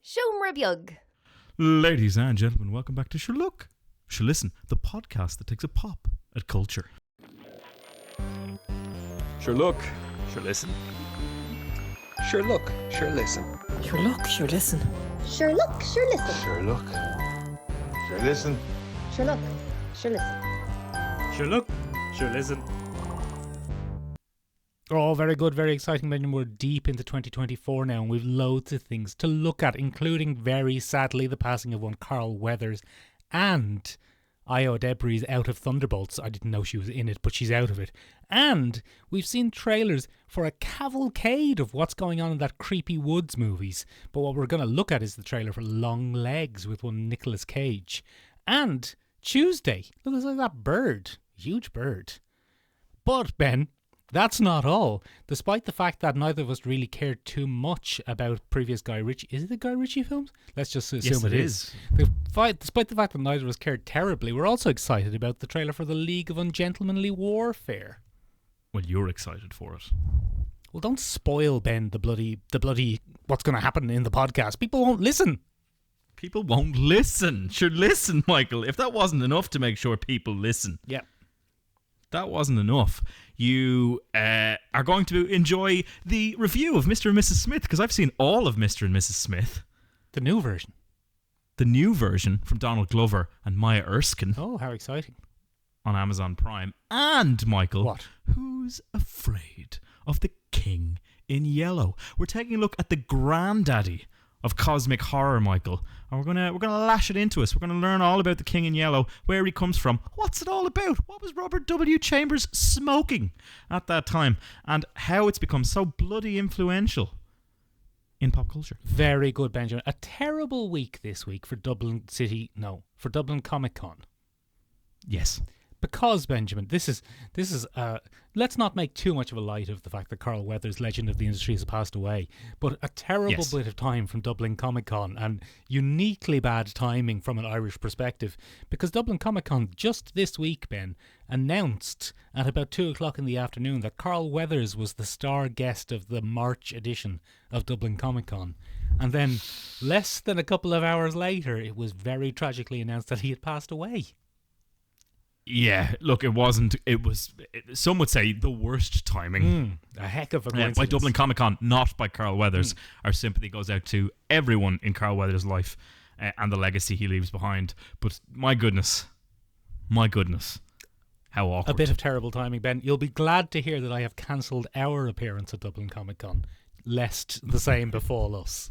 Sombre Bjug. Ladies and gentlemen, welcome back to Sure Look, Sure Listen, the podcast that takes a pop at culture. Sure look, sure listen. Sure look, sure listen. Sure look, sure listen. Sure look, sure listen. Sure look, sure listen. Sure look, sure listen. Sure look, sure listen. Oh, very good, very exciting, Benjamin. We're deep into 2024 now, and we've loads of things to look at, including, very sadly, the passing of one Carl Weathers and Ayo Edebiri's out of Thunderbolts. I didn't know she was in it, but she's out of it. And we've seen trailers for a cavalcade of what's going on in that Creepy Woods movies. But what we're going to look at is the trailer for Longlegs with one Nicolas Cage. And Tuesday, look at that bird. Huge bird. But, Ben, that's not all. Despite the fact that neither of us really cared too much about previous Guy Ritchie. Is it the Guy Ritchie films? Let's just assume it is. Despite the fact that neither of us cared terribly, we're also excited about the trailer for the League of Ungentlemanly Warfare. Well, you're excited for it. Well, don't spoil, Ben, the bloody what's going to happen in the podcast. People won't listen. People won't listen. Sure, listen, Michael. If that wasn't enough to make sure people listen. Yeah. That wasn't enough. You are going to enjoy the review of Mr. and Mrs. Smith, because I've seen all of Mr. and Mrs. Smith. The new version. The new version from Donald Glover and Maya Erskine. Oh, how exciting. On Amazon Prime. And, Michael, what? Who's afraid of the King in Yellow? We're taking a look at the granddaddy of cosmic horror, Michael. And we're gonna lash it into us. We're gonna learn all about the King in Yellow, where he comes from, what's it all about, what was Robert W. Chambers smoking at that time, and how it's become so bloody influential in pop culture. Very good, Benjamin. A terrible week this week for Dublin Comic Con. Yes. Because, Benjamin, this is let's not make too much of a light of the fact that Carl Weathers, legend of the industry, has passed away, but a terrible bit of time from Dublin Comic Con, and uniquely bad timing from an Irish perspective, because Dublin Comic Con just this week, Ben, announced at about 2 o'clock in the afternoon that Carl Weathers was the star guest of the March edition of Dublin Comic Con. And then, less than a couple of hours later, it was very tragically announced that he had passed away. Yeah, look, it was, some would say, the worst timing. A heck of a coincidence. By Dublin Comic Con, not by Carl Weathers. Our sympathy goes out to everyone in Carl Weathers' life and the legacy he leaves behind. But my goodness, how awkward. A bit of terrible timing, Ben. You'll be glad to hear that I have cancelled our appearance at Dublin Comic Con, lest the same befall us.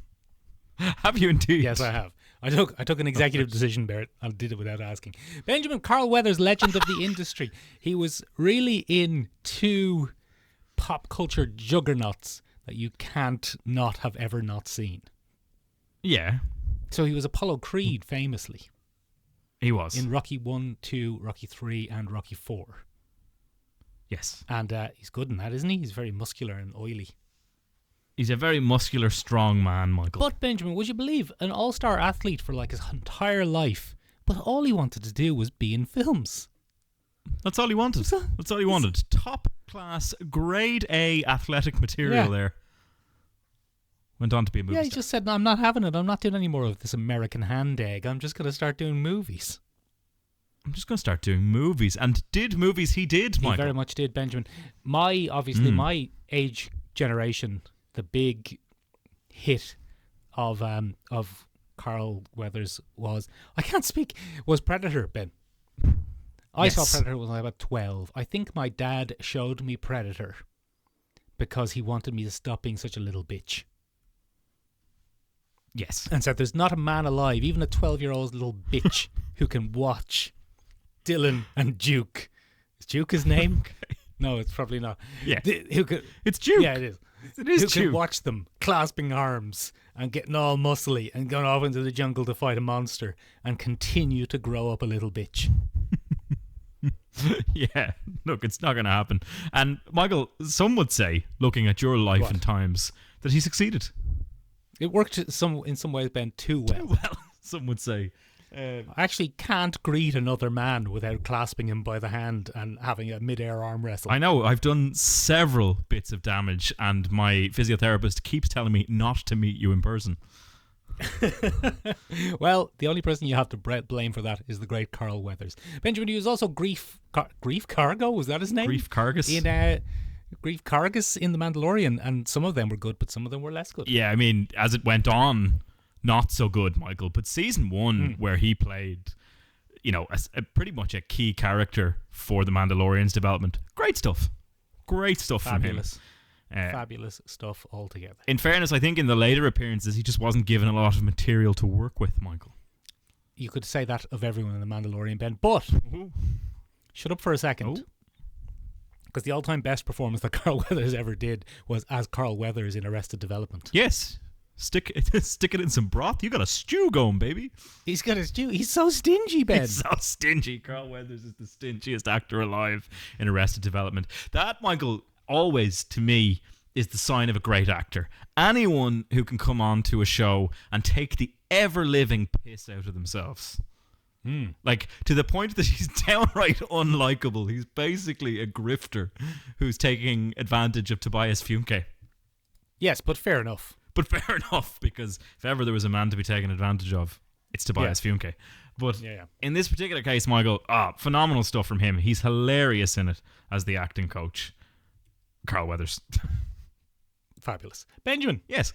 Have you indeed? Yes, I have. I took an executive decision, Barrett. I did it without asking. Benjamin, Carl Weathers, legend of the industry. He was really in two pop culture juggernauts that you can't not have ever not seen. Yeah. So he was Apollo Creed, famously. He was. In Rocky 1, 2, Rocky 3 and Rocky 4. Yes. And he's good in that, isn't he? He's very muscular and oily. He's a very muscular, strong man, Michael. But, Benjamin, would you believe, an all-star athlete for like his entire life, but all he wanted to do was be in films. That's all he wanted. That's all he wanted. Top class, grade A athletic material there. Went on to be a movie star. He just said, no, I'm not having it. I'm not doing any more of this American hand egg. I'm just going to start doing movies. I'm just going to start doing movies. And did movies he did, Michael. He very much did, Benjamin. My age generation, the big hit of Carl Weathers was Predator, Ben. I saw Predator when I was about 12. I think my dad showed me Predator because he wanted me to stop being such a little bitch. Yes. And said there's not a man alive, even a 12-year-old little bitch, who can watch Dylan and Duke. Is Duke his name? Okay. No, it's probably not. Yeah. It's Duke. Yeah, it is. It is Who Duke. can watch them clasping arms and getting all muscly and going off into the jungle to fight a monster and continue to grow up a little bitch. Yeah, look, it's not going to happen. And Michael, some would say, looking at your life and times, that he succeeded. It worked in some ways, Ben, too well. Too well, some would say. I actually can't greet another man without clasping him by the hand and having a mid-air arm wrestle. I know, I've done several bits of damage and my physiotherapist keeps telling me not to meet you in person. Well, the only person you have to blame for that is the great Carl Weathers. Benjamin, he was also Grief Cargo, was that his name? Grief Cargus. In Grief Cargus in The Mandalorian, and some of them were good, but some of them were less good. Yeah, I mean, as it went on, not so good, Michael. But season 1, where he played, pretty much a key character for the Mandalorian's development, great stuff. Great stuff Fabulous. from him. Fabulous stuff altogether. In fairness, I think in the later appearances, he just wasn't given a lot of material to work with, Michael. You could say that of everyone in The Mandalorian, Ben, but shut up for a second. Because the all-time best performance that Carl Weathers ever did was as Carl Weathers in Arrested Development. Yes. Stick it in some broth. You got a stew going, baby. He's got a stew. He's so stingy, Ben. He's so stingy. Carl Weathers is the stingiest actor alive in Arrested Development. That, Michael, always, to me, is the sign of a great actor. Anyone who can come on to a show and take the ever-living piss out of themselves. Like, to the point that he's downright unlikable. He's basically a grifter who's taking advantage of Tobias Funke. Yes, but fair enough. But fair enough, because if ever there was a man to be taken advantage of, it's Tobias Funke. But in this particular case, Michael, phenomenal stuff from him. He's hilarious in it as the acting coach. Carl Weathers. Fabulous. Benjamin. Yes.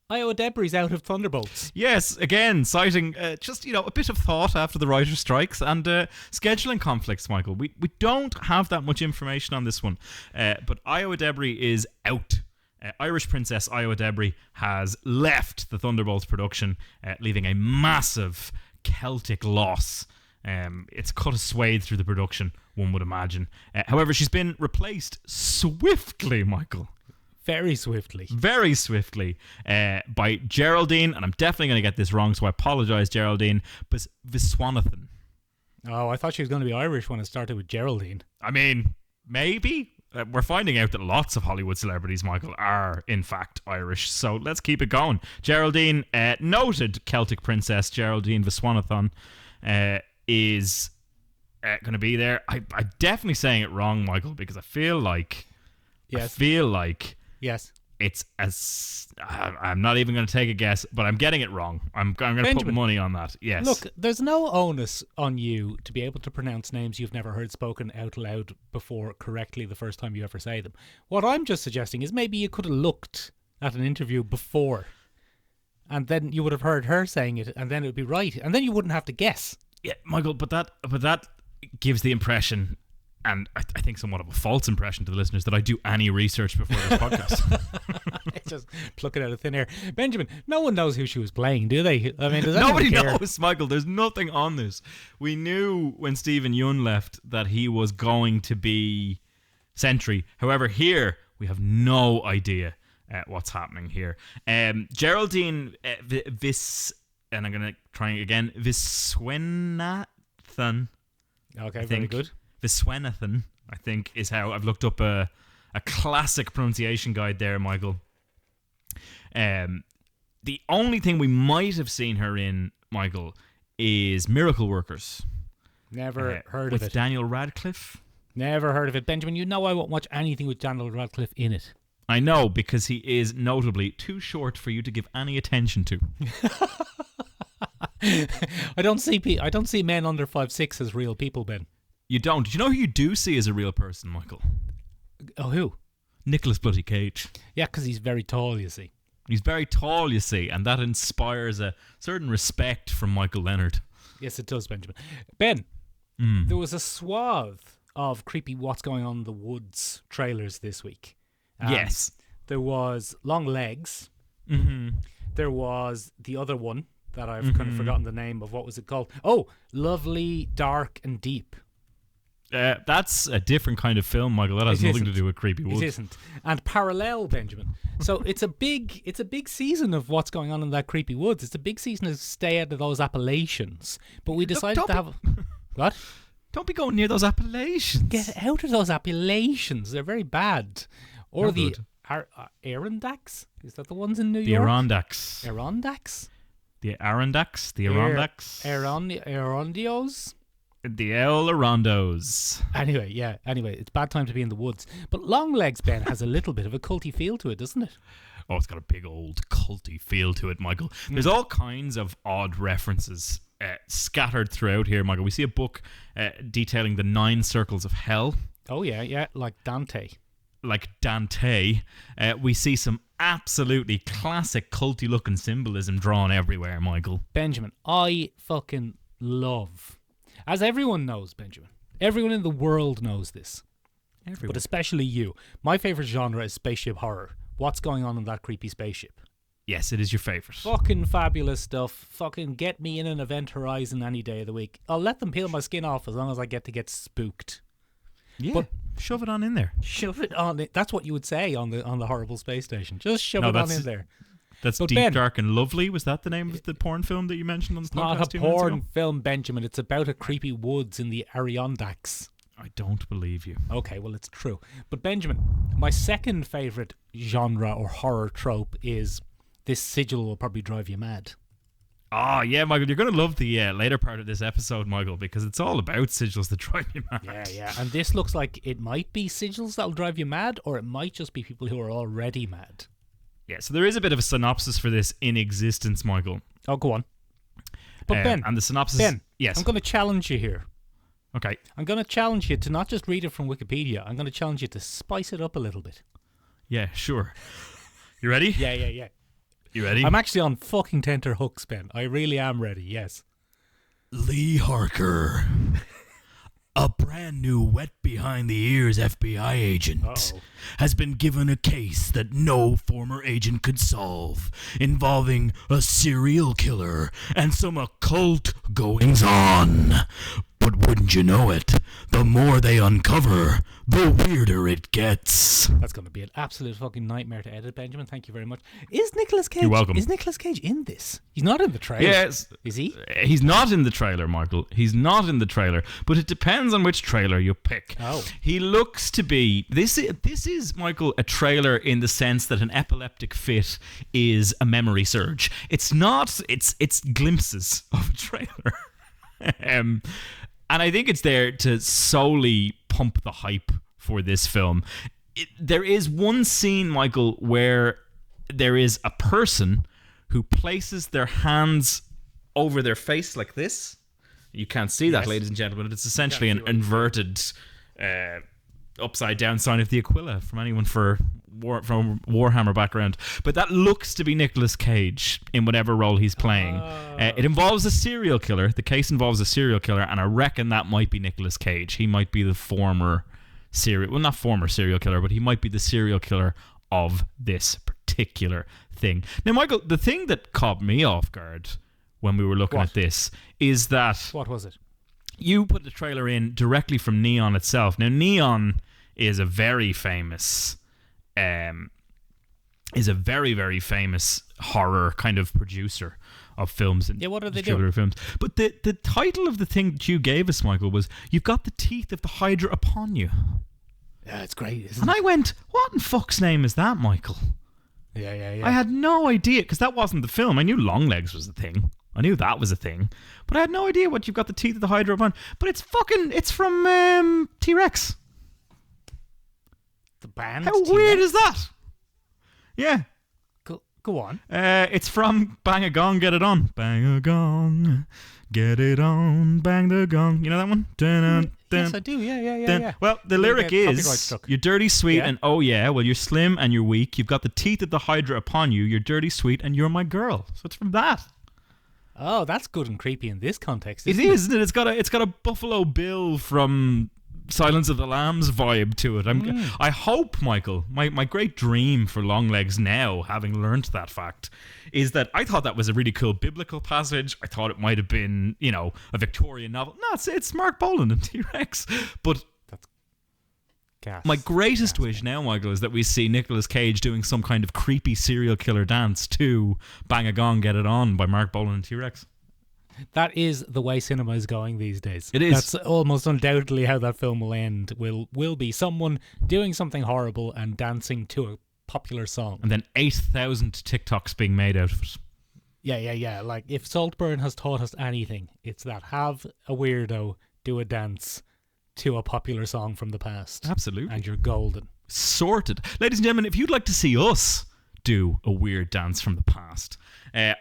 Ayo Edebiri's out of Thunderbolts. Yes, again, citing a bit of thought after the writer's strikes and scheduling conflicts, Michael. We don't have that much information on this one, but Ayo Edebiri is out. Irish Princess Ayo Edebiri has left the Thunderbolts production, leaving a massive Celtic loss. It's cut a swathe through the production, one would imagine. However, she's been replaced swiftly, Michael. Very swiftly. Very swiftly by Geraldine, and I'm definitely going to get this wrong, so I apologise, Geraldine, but Viswanathan. Oh, I thought she was going to be Irish when it started with Geraldine. I mean, maybe. We're finding out that lots of Hollywood celebrities, Michael, are in fact Irish, so let's keep it going. Geraldine, noted Celtic princess Geraldine Viswanathan, is going to be there. I'm definitely saying it wrong, Michael, because I feel like... Yes. It's as... I'm not even going to take a guess, but I'm getting it wrong. I'm going to put money on that. Yes. Look, there's no onus on you to be able to pronounce names you've never heard spoken out loud before correctly the first time you ever say them. What I'm just suggesting is maybe you could have looked at an interview before, and then you would have heard her saying it, and then it would be right, and then you wouldn't have to guess. Yeah, Michael, but that gives the impression... And I think somewhat of a false impression to the listeners that I do any research before this podcast. Just pluck it out of thin air. Benjamin, no one knows who she was playing, do they? I mean, does nobody care? knows, Michael. There's nothing on this. We knew when Stephen Yeun left that he was going to be Sentry. However, here we have no idea what's happening here. Geraldine and I'm going to try again, Viswanathan. Okay, very good. Viswanathan, I think, is how I've looked up a classic pronunciation guide there, Michael. The only thing we might have seen her in, Michael, is Miracle Workers. Never heard of it. With Daniel Radcliffe. Never heard of it. Benjamin, you know I won't watch anything with Daniel Radcliffe in it. I know, because he is notably too short for you to give any attention to. I don't see men under 5'6" as real people, Ben. You don't. Do you know who you do see as a real person, Michael? Oh, who? Nicolas bloody Cage. Yeah, because he's very tall, you see. He's very tall, you see, and that inspires a certain respect from Michael Leonard. Yes, it does, Benjamin. Ben, there was a swath of creepy What's Going On in the Woods trailers this week. Yes. There was Longlegs. Mm-hmm. There was the other one that I've kind of forgotten the name of. What was it called? Oh, Lovely, Dark and Deep. That's a different kind of film, Michael. That has nothing to do with creepy woods. It isn't. And Parallel, Benjamin. So it's a big season of What's Going On in that creepy woods. It's a big season to stay out of those Appalachians. But we decided to have what? Don't be going near those Appalachians. Get out of those Appalachians. They're very bad. Or the Adirondacks. Is that the ones in New York? The Adirondacks. Adirondacks. The Adirondacks. The Adirondacks. Arondios. The El Arondos. Anyway, it's bad time to be in the woods. But Longlegs, Ben, has a little bit of a culty feel to it, doesn't it? Oh, it's got a big old culty feel to it, Michael. There's all kinds of odd references scattered throughout here, Michael. We see a book detailing the 9 circles of hell. Oh, yeah, like Dante. We see some absolutely classic culty looking symbolism drawn everywhere, Michael. Benjamin, I fucking love, as everyone knows, Benjamin, everyone in the world knows this, but especially you, my favourite genre is spaceship horror. What's going on in that creepy spaceship? Yes, it is your favourite. Fucking fabulous stuff. Fucking get me in an Event Horizon any day of the week. I'll let them peel my skin off as long as I get to get spooked. Yeah, but shove it on in there. Shove it on it. That's what you would say on the horrible space station. Just shove it on in there. That's but Deep, Ben, Dark and Lovely. Was that the name of the porn film that you mentioned on the podcast? Not a porn film, Benjamin. It's about a creepy woods in the Adirondacks. I don't believe you. Okay, well, it's true. But Benjamin, my second favourite genre or horror trope is this sigil will probably drive you mad. Oh, yeah, Michael, you're going to love the later part of this episode, Michael, because it's all about sigils that drive you mad. Yeah. And this looks like it might be sigils that'll drive you mad, or it might just be people who are already mad. Yeah, so there is a bit of a synopsis for this in existence, Michael. Oh, go on. But Ben, and the synopsis... Ben, yes. I'm going to challenge you here. Okay. I'm going to challenge you to not just read it from Wikipedia. I'm going to challenge you to spice it up a little bit. Yeah, sure. You ready? Yeah. You ready? I'm actually on fucking tenter hooks, Ben. I really am ready, yes. Lee Harker. A brand new wet behind the ears FBI agent has been given a case that no former agent could solve, involving a serial killer and some occult goings on. But wouldn't you know it, the more they uncover, the weirder it gets. That's going to be an absolute fucking nightmare to edit, Benjamin. Thank you very much. Is Nicolas Cage? You're welcome. Is Nicolas Cage in this? He's not in the trailer. Yes. Is he? He's not in the trailer, Michael. He's not in the trailer. But it depends on which trailer you pick. Oh. He looks to be... This is, Michael, a trailer in the sense that an epileptic fit is a memory surge. It's not... It's glimpses of a trailer. And I think it's there to solely pump the hype for this film. There is one scene, Michael, where there is a person who places their hands over their face like this. You can't see that, ladies and gentlemen. It's essentially an inverted upside down sign of the Aquila from anyone from Warhammer background. But that looks to be Nicolas Cage in whatever role he's playing. It involves a serial killer. The case involves a serial killer, and I reckon that might be Nicolas Cage. He might be the not former serial killer, but he might be the serial killer of this particular thing. Now, Michael, the thing that caught me off guard when we were looking at this is that... What was it? You put the trailer in directly from Neon itself. Now, Neon is a very famous... is a very, very famous horror kind of producer of films and what are they distributor doing? films. But the title of the thing that you gave us, Michael, was "You've Got the Teeth of the Hydra Upon You." Yeah, it's great, isn't and it? I went, "What in fuck's name is that, Michael?" Yeah. I had no idea, because that wasn't the film. I knew Longlegs was a thing. I knew that was a thing. But I had no idea what "You've Got the Teeth of the Hydra Upon." But it's from T-Rex. The band? How weird is that? Yeah. Go on. It's from Bang a Gong, Get It On. Bang a Gong, Get It On, Bang the Gong. You know that one? Dun, Yes, I do. Yeah. Well, the lyric is, "You're dirty, sweet, and oh yeah, well, you're slim and you're weak. You've got the teeth of the Hydra upon you. You're dirty, sweet, and you're my girl." So it's from that. Oh, that's good and creepy in this context. It is, isn't it? It's got a Buffalo Bill from Silence of the Lambs vibe to it. I hope, Michael, my great dream for Longlegs now, having learnt that fact, is that I thought that was a really cool biblical passage. I thought it might have been, a Victorian novel. No, it's Mark Bolan and T-Rex. But my greatest wish now, Michael, is that we see Nicolas Cage doing some kind of creepy serial killer dance to Bang a Gong, Get It On by Mark Bolan and T-Rex. That is the way cinema is going these days. It is. That's almost undoubtedly how that film will end. Will be someone doing something horrible and dancing to a popular song. And then 8,000 TikToks being made out of it. Yeah. Like, if Saltburn has taught us anything, it's that have a weirdo do a dance to a popular song from the past. Absolutely. And you're golden. Sorted. Ladies and gentlemen, if you'd like to see us do a weird dance from the past.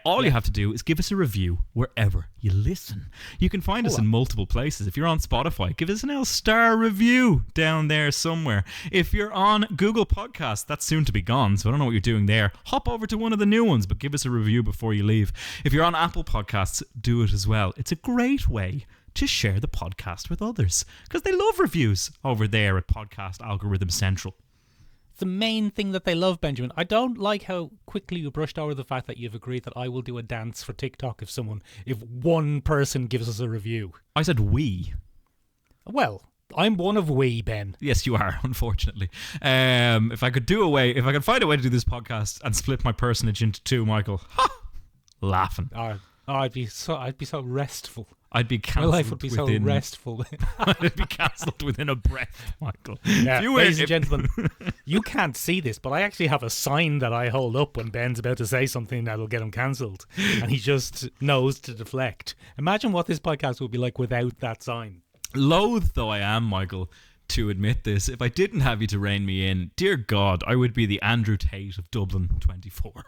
All you have to do is give us a review wherever you listen. You can find us in multiple places. If you're on Spotify, give us an L-star review down there somewhere. If you're on Google Podcasts, that's soon to be gone, so I don't know what you're doing there. Hop over to one of the new ones, but give us a review before you leave. If you're on Apple Podcasts, do it as well. It's a great way to share the podcast with others, because they love reviews over there at Podcast Algorithm Central. The main thing that they love, Benjamin. I don't like how quickly you brushed over the fact that you've agreed that I will do a dance for TikTok if one person gives us a review. I said we. Well, I'm one of we, Ben. Yes, you are, unfortunately. If I could find a way to do this podcast and split my personage into two, Michael, laughing. I'd be so restful. I'd be cancelled. My life would be so restful. I'd be cancelled within a breath, Michael. Yeah, ladies and gentlemen, you can't see this, but I actually have a sign that I hold up when Ben's about to say something that'll get him cancelled, and he just knows to deflect. Imagine what this podcast would be like without that sign. Loath though I am, Michael, to admit this, if I didn't have you to rein me in, dear God, I would be the Andrew Tate of Dublin 24.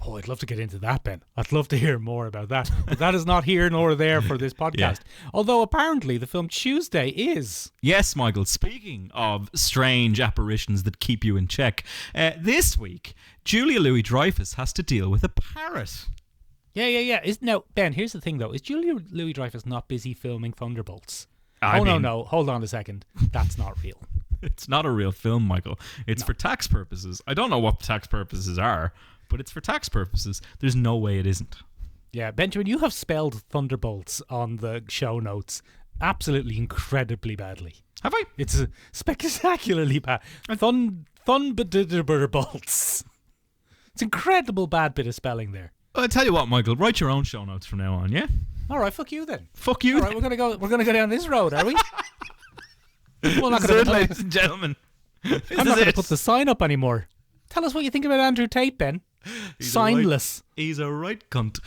Oh, I'd love to get into that, Ben. I'd love to hear more about that. But that is not here nor there for this podcast. Yeah. Although apparently the film Tuesday is. Yes, Michael, speaking of strange apparitions that keep you in check, this week, Julia Louis-Dreyfus has to deal with a parrot. Yeah. Now, Ben, here's the thing, though. Is Julia Louis-Dreyfus not busy filming Thunderbolts? No. Hold on a second. That's not real. It's not a real film, Michael. It's for tax purposes. I don't know what tax purposes are, but it's for tax purposes. There's no way it isn't. Yeah, Benjamin, you have spelled Thunderbolts on the show notes absolutely incredibly badly. Have I? It's spectacularly bad. Thunderbolts. It's incredible bad bit of spelling there. I'll tell you what, Michael, write your own show notes from now on, yeah? All right, fuck you then. Fuck you. All right, we're gonna go down this road, are we? Ladies and gentlemen. I'm not going to put the sign up anymore. Tell us what you think about Andrew Tate, Ben. Signless. He's a right cunt.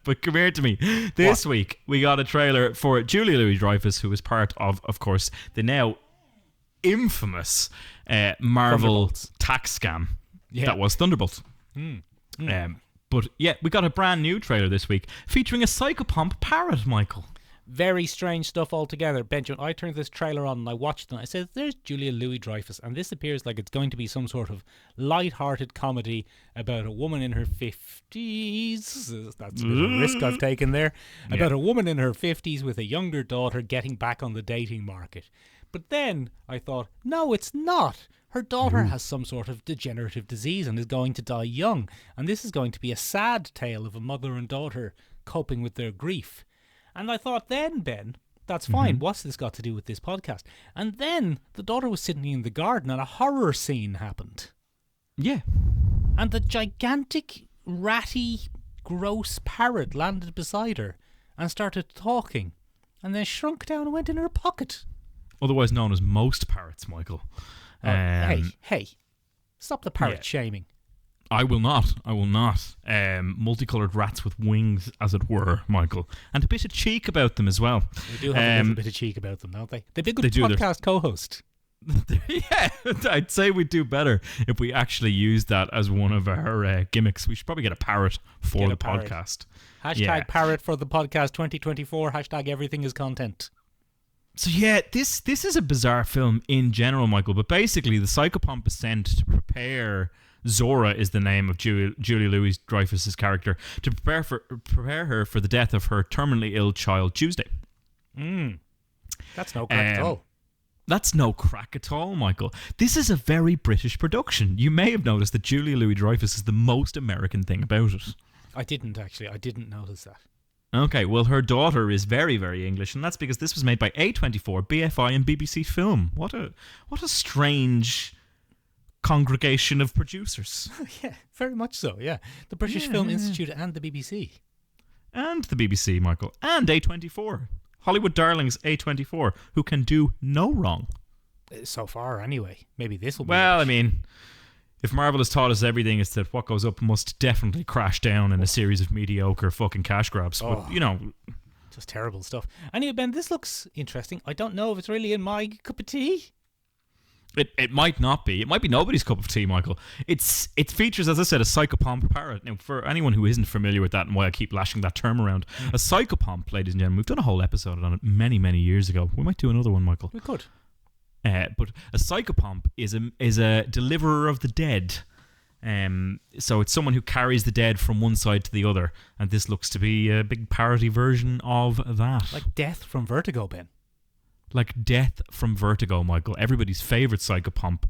But come here to me. This week, we got a trailer for Julia Louis-Dreyfus, who is part of course, the now infamous Marvel tax scam that was Thunderbolts. But yeah, we got a brand new trailer this week featuring a psychopomp parrot, Michael. Very strange stuff altogether. Benjamin, I turned this trailer on and I watched it and I said, there's Julia Louis-Dreyfus, and this appears like it's going to be some sort of light-hearted comedy about a woman in her 50s. That's a bit of a risk I've taken there. About a woman in her 50s with a younger daughter getting back on the dating market. But then I thought, no, it's not. Her daughter has some sort of degenerative disease and is going to die young. And this is going to be a sad tale of a mother and daughter coping with their grief. And I thought then, Ben, that's fine. What's this got to do with this podcast? And then the daughter was sitting in the garden and a horror scene happened. Yeah. And the gigantic, ratty, gross parrot landed beside her and started talking and then shrunk down and went in her pocket. Otherwise known as most parrots, Michael. Hey, stop the parrot shaming. I will not. Multicolored rats with wings, as it were, Michael. And a bit of cheek about them as well. They do have a little bit of cheek about them, don't they? They'd be a good podcast co-host. Yeah, I'd say we'd do better if we actually used that as one of our gimmicks. We should probably get a parrot for the podcast. Hashtag parrot for the podcast 2024. Hashtag everything is content. So yeah, this is a bizarre film in general, Michael. But basically, the psychopomp is sent to prepare... Zora is the name of Julia Louis-Dreyfus's character, to prepare her for the death of her terminally ill child Tuesday. That's no crack at all. That's no crack at all, Michael. This is a very British production. You may have noticed that Julia Louis-Dreyfus is the most American thing about it. I didn't notice that. Okay, well, her daughter is very, very English, and that's because this was made by A24, BFI, and BBC Film. What a strange congregation of producers. Yeah, very much so, yeah. The British Film Institute and the BBC. And the BBC, Michael. And A24. Hollywood darlings A24, who can do no wrong. So far, anyway. Maybe this will be... Well, I mean, if Marvel has taught us everything, it's that what goes up must definitely crash down in a series of mediocre fucking cash grabs. But, you know... Just terrible stuff. Anyway, Ben, this looks interesting. I don't know if it's really in my cup of tea. It might not be. It might be nobody's cup of tea, Michael. It features, as I said, a psychopomp parrot. Now, for anyone who isn't familiar with that and why I keep lashing that term around, a psychopomp, ladies and gentlemen, we've done a whole episode on it many, many years ago. We might do another one, Michael. We could. But a psychopomp is a deliverer of the dead. So it's someone who carries the dead from one side to the other, and this looks to be a big parody version of that. Like Death from Vertigo, Ben. Like Death from Vertigo, Michael. Everybody's favourite psychopomp,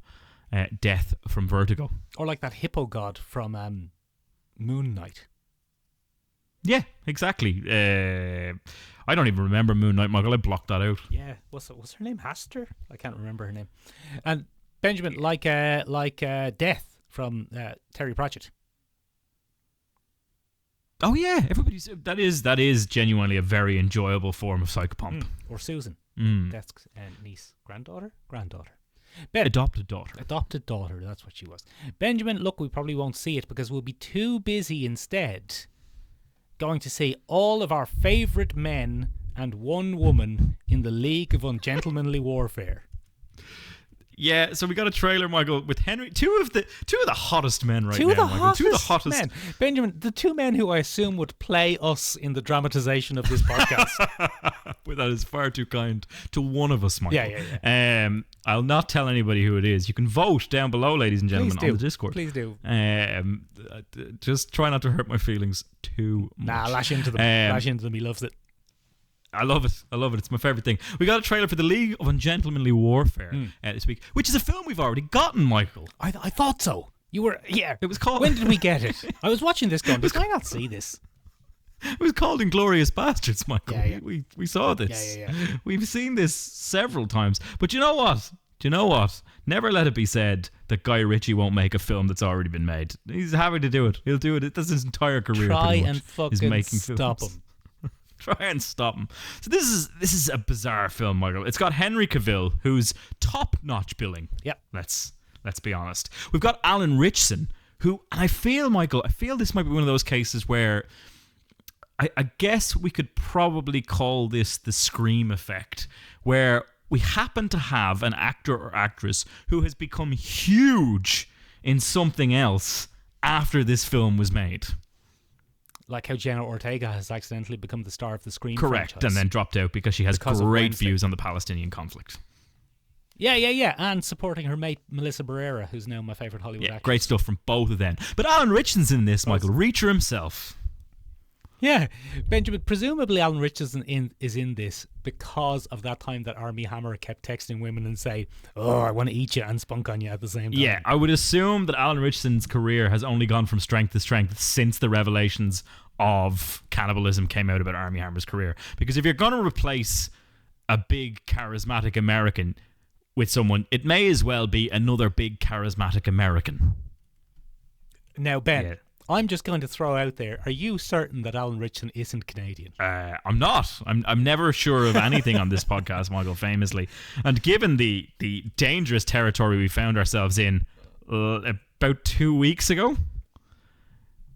Death from Vertigo. Or like that hippo god from Moon Knight. Yeah, exactly. I don't even remember Moon Knight, Michael. I blocked that out. Yeah, what's her name? Haster? I can't remember her name. And Benjamin, like Death from Terry Pratchett. Oh yeah, that is genuinely a very enjoyable form of psychopomp. Or Susan. Death's niece, granddaughter. Ben, Adopted daughter, that's what she was. Benjamin, look, we probably won't see it because we'll be too busy instead going to see all of our favourite men and one woman in the League of Ungentlemanly Warfare. Yeah, so we got a trailer, Michael, with Henry, two of the hottest men right Two now. of the Michael. Two of the hottest men. Benjamin, the two men who I assume would play us in the dramatization of this podcast. Well, that is far too kind to one of us, Michael. Yeah. I'll not tell anybody who it is. You can vote down below, ladies and gentlemen, on the Discord. Please do. Just try not to hurt my feelings too much. Nah, lash into them. He loves it. I love it. It's my favourite thing. We got a trailer for the League of Ungentlemanly Warfare this week, which is a film we've already gotten, Michael. I thought so. You were, yeah. It was called... When did we get it? I was watching this going, did I not see this? It was called Inglourious Bastards, Michael. Yeah. We saw this. Yeah. We've seen this several times. But you know what? Never let it be said that Guy Ritchie won't make a film that's already been made. He's happy to do it. He'll do it. That's his entire career. Try pretty much, and fucking stop him. Try and stop him. So this is a bizarre film, Michael. It's got Henry Cavill, who's top-notch billing. Yep. Let's be honest. We've got Alan Ritchson, who, and I feel this might be one of those cases where I guess we could probably call this the Scream effect, where we happen to have an actor or actress who has become huge in something else after this film was made. Like how Jenna Ortega has accidentally become the star of the Scream Correct, franchise. and then dropped out because she has great views on the Palestinian conflict. Yeah, and supporting her mate Melissa Barrera, who's now my favourite Hollywood actress. Great stuff from both of them. But Alan Ritchson's in this, Michael. Reacher himself. Yeah, Benjamin, presumably Alan Ritchson is in this because of that time that Armie Hammer kept texting women and say, "Oh, I want to eat you," and spunk on you at the same time. Yeah, I would assume that Alan Ritchson's career has only gone from strength to strength since the revelations of cannibalism came out about Armie Hammer's career. Because if you're going to replace a big charismatic American with someone, it may as well be another big charismatic American. Now, Ben, I'm just going to throw out there, are you certain that Alan Ritchson isn't Canadian? I'm not. I'm never sure of anything on this podcast, Michael, famously. And given the dangerous territory we found ourselves in about 2 weeks ago,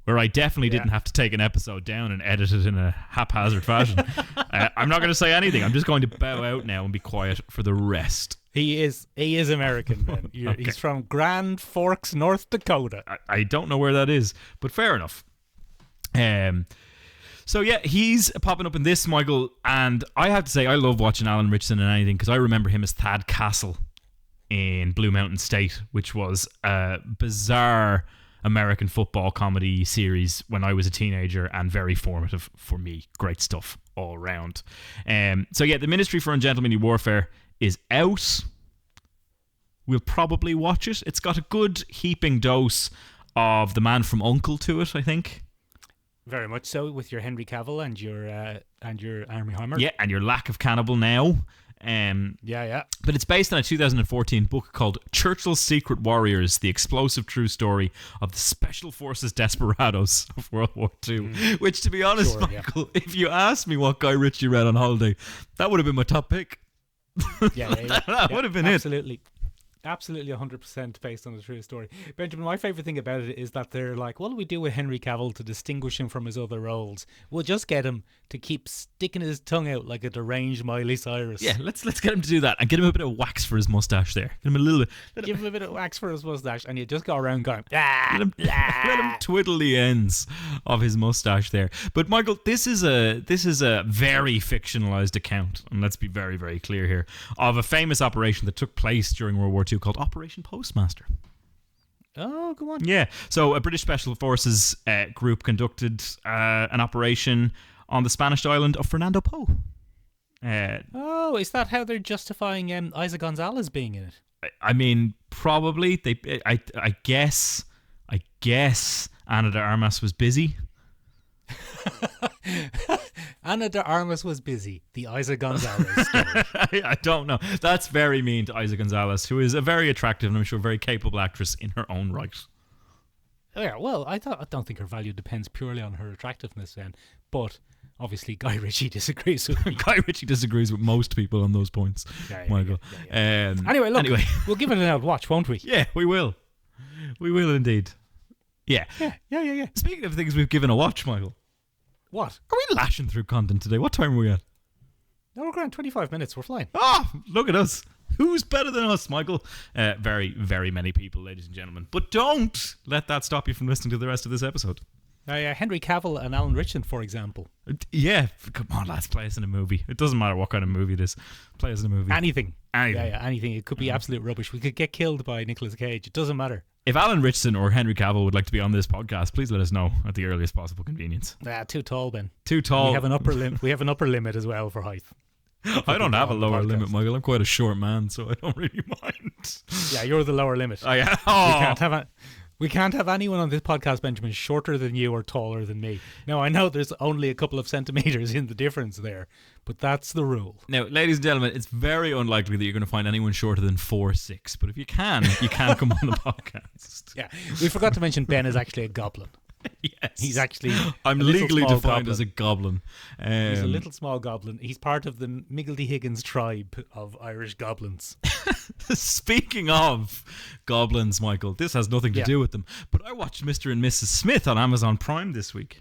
where I definitely didn't have to take an episode down and edit it in a haphazard fashion, I'm not going to say anything. I'm just going to bow out now and be quiet for the rest. He is American, Ben. Okay. He's from Grand Forks, North Dakota. I don't know where that is, but fair enough. So yeah, he's popping up in this, Michael, and I have to say I love watching Alan Ritchson in anything because I remember him as Thad Castle in Blue Mountain State, which was a bizarre American football comedy series when I was a teenager and very formative for me. Great stuff all around. So yeah, the Ministry for Ungentlemanly Warfare is out. We'll probably watch it. It's got a good heaping dose of The Man from U.N.C.L.E. to it, I think. Very much so, with your Henry Cavill and your Armie Hammer. Yeah, and your lack of cannibal now. Yeah. But it's based on a 2014 book called Churchill's Secret Warriors, the explosive true story of the Special Forces desperados of World War II. Which, to be honest, Michael, if you asked me what Guy Ritchie read on holiday, that would have been my top pick. Yeah. That would have been absolutely. Absolutely 100% based on a true story. Benjamin, my favourite thing about it is that they're like, what do we do with Henry Cavill to distinguish him from his other roles? We'll just get him to keep sticking his tongue out like a deranged Miley Cyrus. Yeah, let's get him to do that and get him a bit of wax for his mustache there. Get him a little bit. Give him a bit of wax for his mustache, and you just go around going, Let him twiddle the ends of his mustache there. But Michael, this is a very fictionalized account, and let's be very, very clear here, of a famous operation that took place during World War II called Operation Postmaster. Oh, go on. Yeah, so a British Special Forces group conducted an operation on the Spanish island of Fernando Po. Is that how they're justifying Isa Gonzalez being in it? I mean, probably. I guess Ana de Armas was busy. Ana de Armas was busy. The Isa Gonzalez story. I don't know. That's very mean to Isa Gonzalez, who is a very attractive and I'm sure very capable actress in her own right. Yeah, well, I don't think her value depends purely on her attractiveness then, but obviously Guy Ritchie disagrees with me. Guy Ritchie disagrees with most people on those points, Michael. Yeah. Anyway, we'll give it an out watch, won't we? Yeah, we will. We will indeed. Yeah. Yeah. Speaking of things we've given a watch, Michael. What? Are we lashing through content today? What time are we at? No, we're going 25 minutes. We're flying. Oh, look at us. Who's better than us, Michael? Very, very many people, ladies and gentlemen. But don't let that stop you from listening to the rest of this episode. Henry Cavill and Alan Ritchson, for example. Yeah, come on, lads, play us in a movie. It doesn't matter what kind of movie it is. Play us in a movie. Anything. Yeah, anything. It could be absolute rubbish. We could get killed by Nicolas Cage. It doesn't matter. If Alan Ritchson or Henry Cavill would like to be on this podcast, please let us know at the earliest possible convenience. Too tall, Ben. Too tall. We have an upper limit. We have an upper limit as well for height. I don't have a lower limit, Michael. I'm quite a short man, so I don't really mind. Yeah, you're the lower limit. I am. Oh. We can't have anyone on this podcast, Benjamin, shorter than you or taller than me. Now, I know there's only a couple of centimetres in the difference there, but that's the rule. Now, ladies and gentlemen, it's very unlikely that you're going to find anyone shorter than 4'6", but if you can come on the podcast. Yeah, we forgot to mention Ben is actually a goblin. Yes. He's actually I'm legally defined as a goblin. He's a little small goblin. He's part of the Miggledy Higgins tribe of Irish goblins. Speaking of goblins, Michael, this has nothing to do with them, but I watched Mr. and Mrs. Smith on Amazon Prime this week.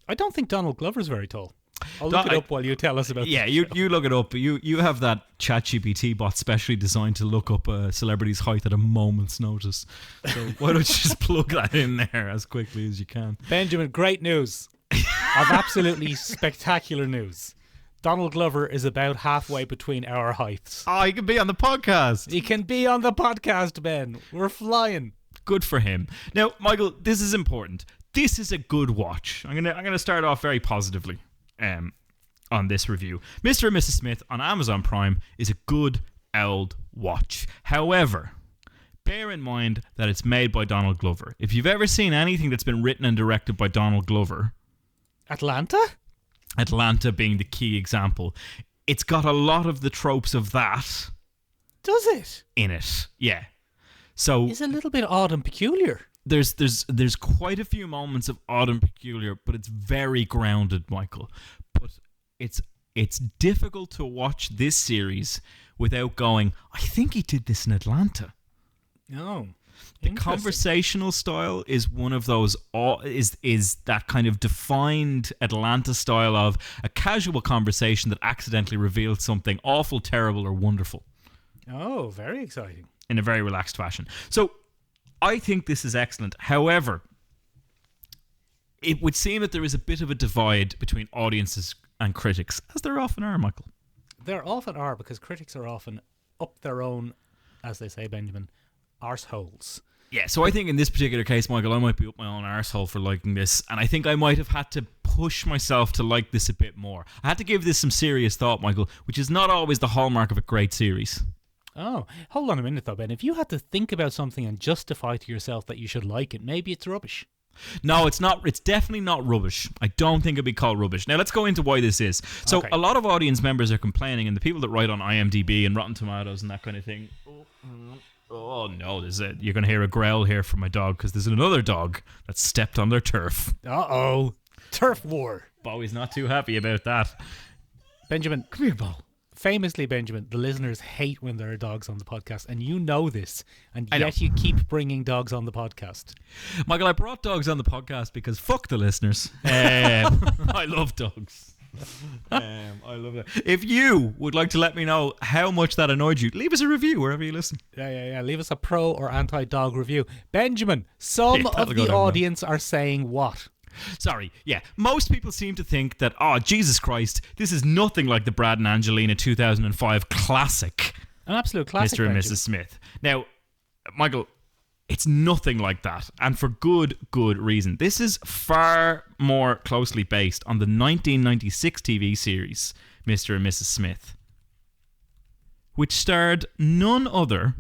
I don't think Donald Glover's very tall. I'll look it up while you tell us about Yeah, you look it up. You have that ChatGPT bot specially designed to look up a celebrity's height at a moment's notice. So why don't you just plug that in there as quickly as you can? Benjamin, great news. I've absolutely spectacular news. Donald Glover is about halfway between our heights. Oh, he can be on the podcast. He can be on the podcast, Ben. We're flying. Good for him. Now, Michael, this is important. This is a good watch. I'm gonna start off very positively. On this review, Mr. and Mrs. Smith on Amazon Prime is a good old watch. However, bear in mind that it's made by Donald Glover. If you've ever seen anything that's been written and directed by Donald Glover, Atlanta being the key example, it's got a lot of the tropes of that. Does it? In it, yeah. So it's a little bit odd and peculiar. There's quite a few moments of odd and peculiar, but it's very grounded, Michael. But it's difficult to watch this series without going, I think he did this in Atlanta. No. The conversational style is one of those, is that kind of defined Atlanta style of a casual conversation that accidentally reveals something awful, terrible, or wonderful. Oh, very exciting. In a very relaxed fashion. So I think this is excellent. However, it would seem that there is a bit of a divide between audiences and critics, as there often are, Michael. There often are, because critics are often up their own, as they say, Benjamin, arseholes. Yeah, so I think in this particular case, Michael, I might be up my own arsehole for liking this, and I think I might have had to push myself to like this a bit more. I had to give this some serious thought, Michael, which is not always the hallmark of a great series. Oh, hold on a minute though, Ben. If you had to think about something and justify to yourself that you should like it, maybe it's rubbish. No, it's not. It's definitely not rubbish. I don't think it'd be called rubbish. Now, let's go into why this is. So, a lot of audience members are complaining, and the people that write on IMDb and Rotten Tomatoes and that kind of thing. Oh no, you're going to hear a growl here from my dog, because there's another dog that stepped on their turf. Uh-oh. Turf war. Bowie's not too happy about that. Benjamin, come here, Bow. famously, Benjamin, the listeners hate when there are dogs on the podcast, and you know this, and I know. yet you keep bringing dogs on the podcast. Michael, I brought dogs on the podcast because fuck the listeners. I love dogs. I love it. If you would like to let me know how much that annoyed you, leave us a review wherever you listen. Yeah. Leave us a pro or anti-dog review. Benjamin, some Yeah, that'll of go the down well. audience are saying what? Sorry, yeah. Most people seem to think that, oh, Jesus Christ, this is nothing like the Brad and Angelina 2005 classic, An absolute classic, Mr. and Benjamin. Mrs. Smith. Now, Michael, it's nothing like that, and for good reason. This is far more closely based on the 1996 TV series, Mr. and Mrs. Smith, which starred none other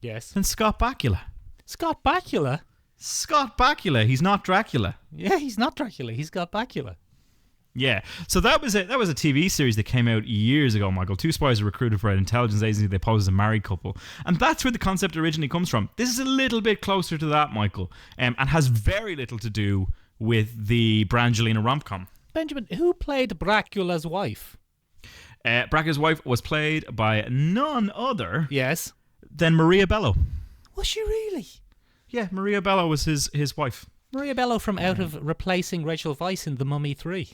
Yes. than Scott Bakula. Scott Bakula? Scott Bakula, he's not Dracula. Yeah, he's not Dracula. He's got Bakula. Yeah, so that was a TV series that came out years ago, Michael. Two spies are recruited by an intelligence agency. They pose as a married couple, and that's where the concept originally comes from. This is a little bit closer to that, Michael, and has very little to do with the Brangelina rom-com. Benjamin, who played Dracula's wife? Bracca's wife was played by none other Yes. than Maria Bello. Was she really? Yeah, Maria Bello was his wife. Maria Bello from out of replacing Rachel Weisz in The Mummy 3.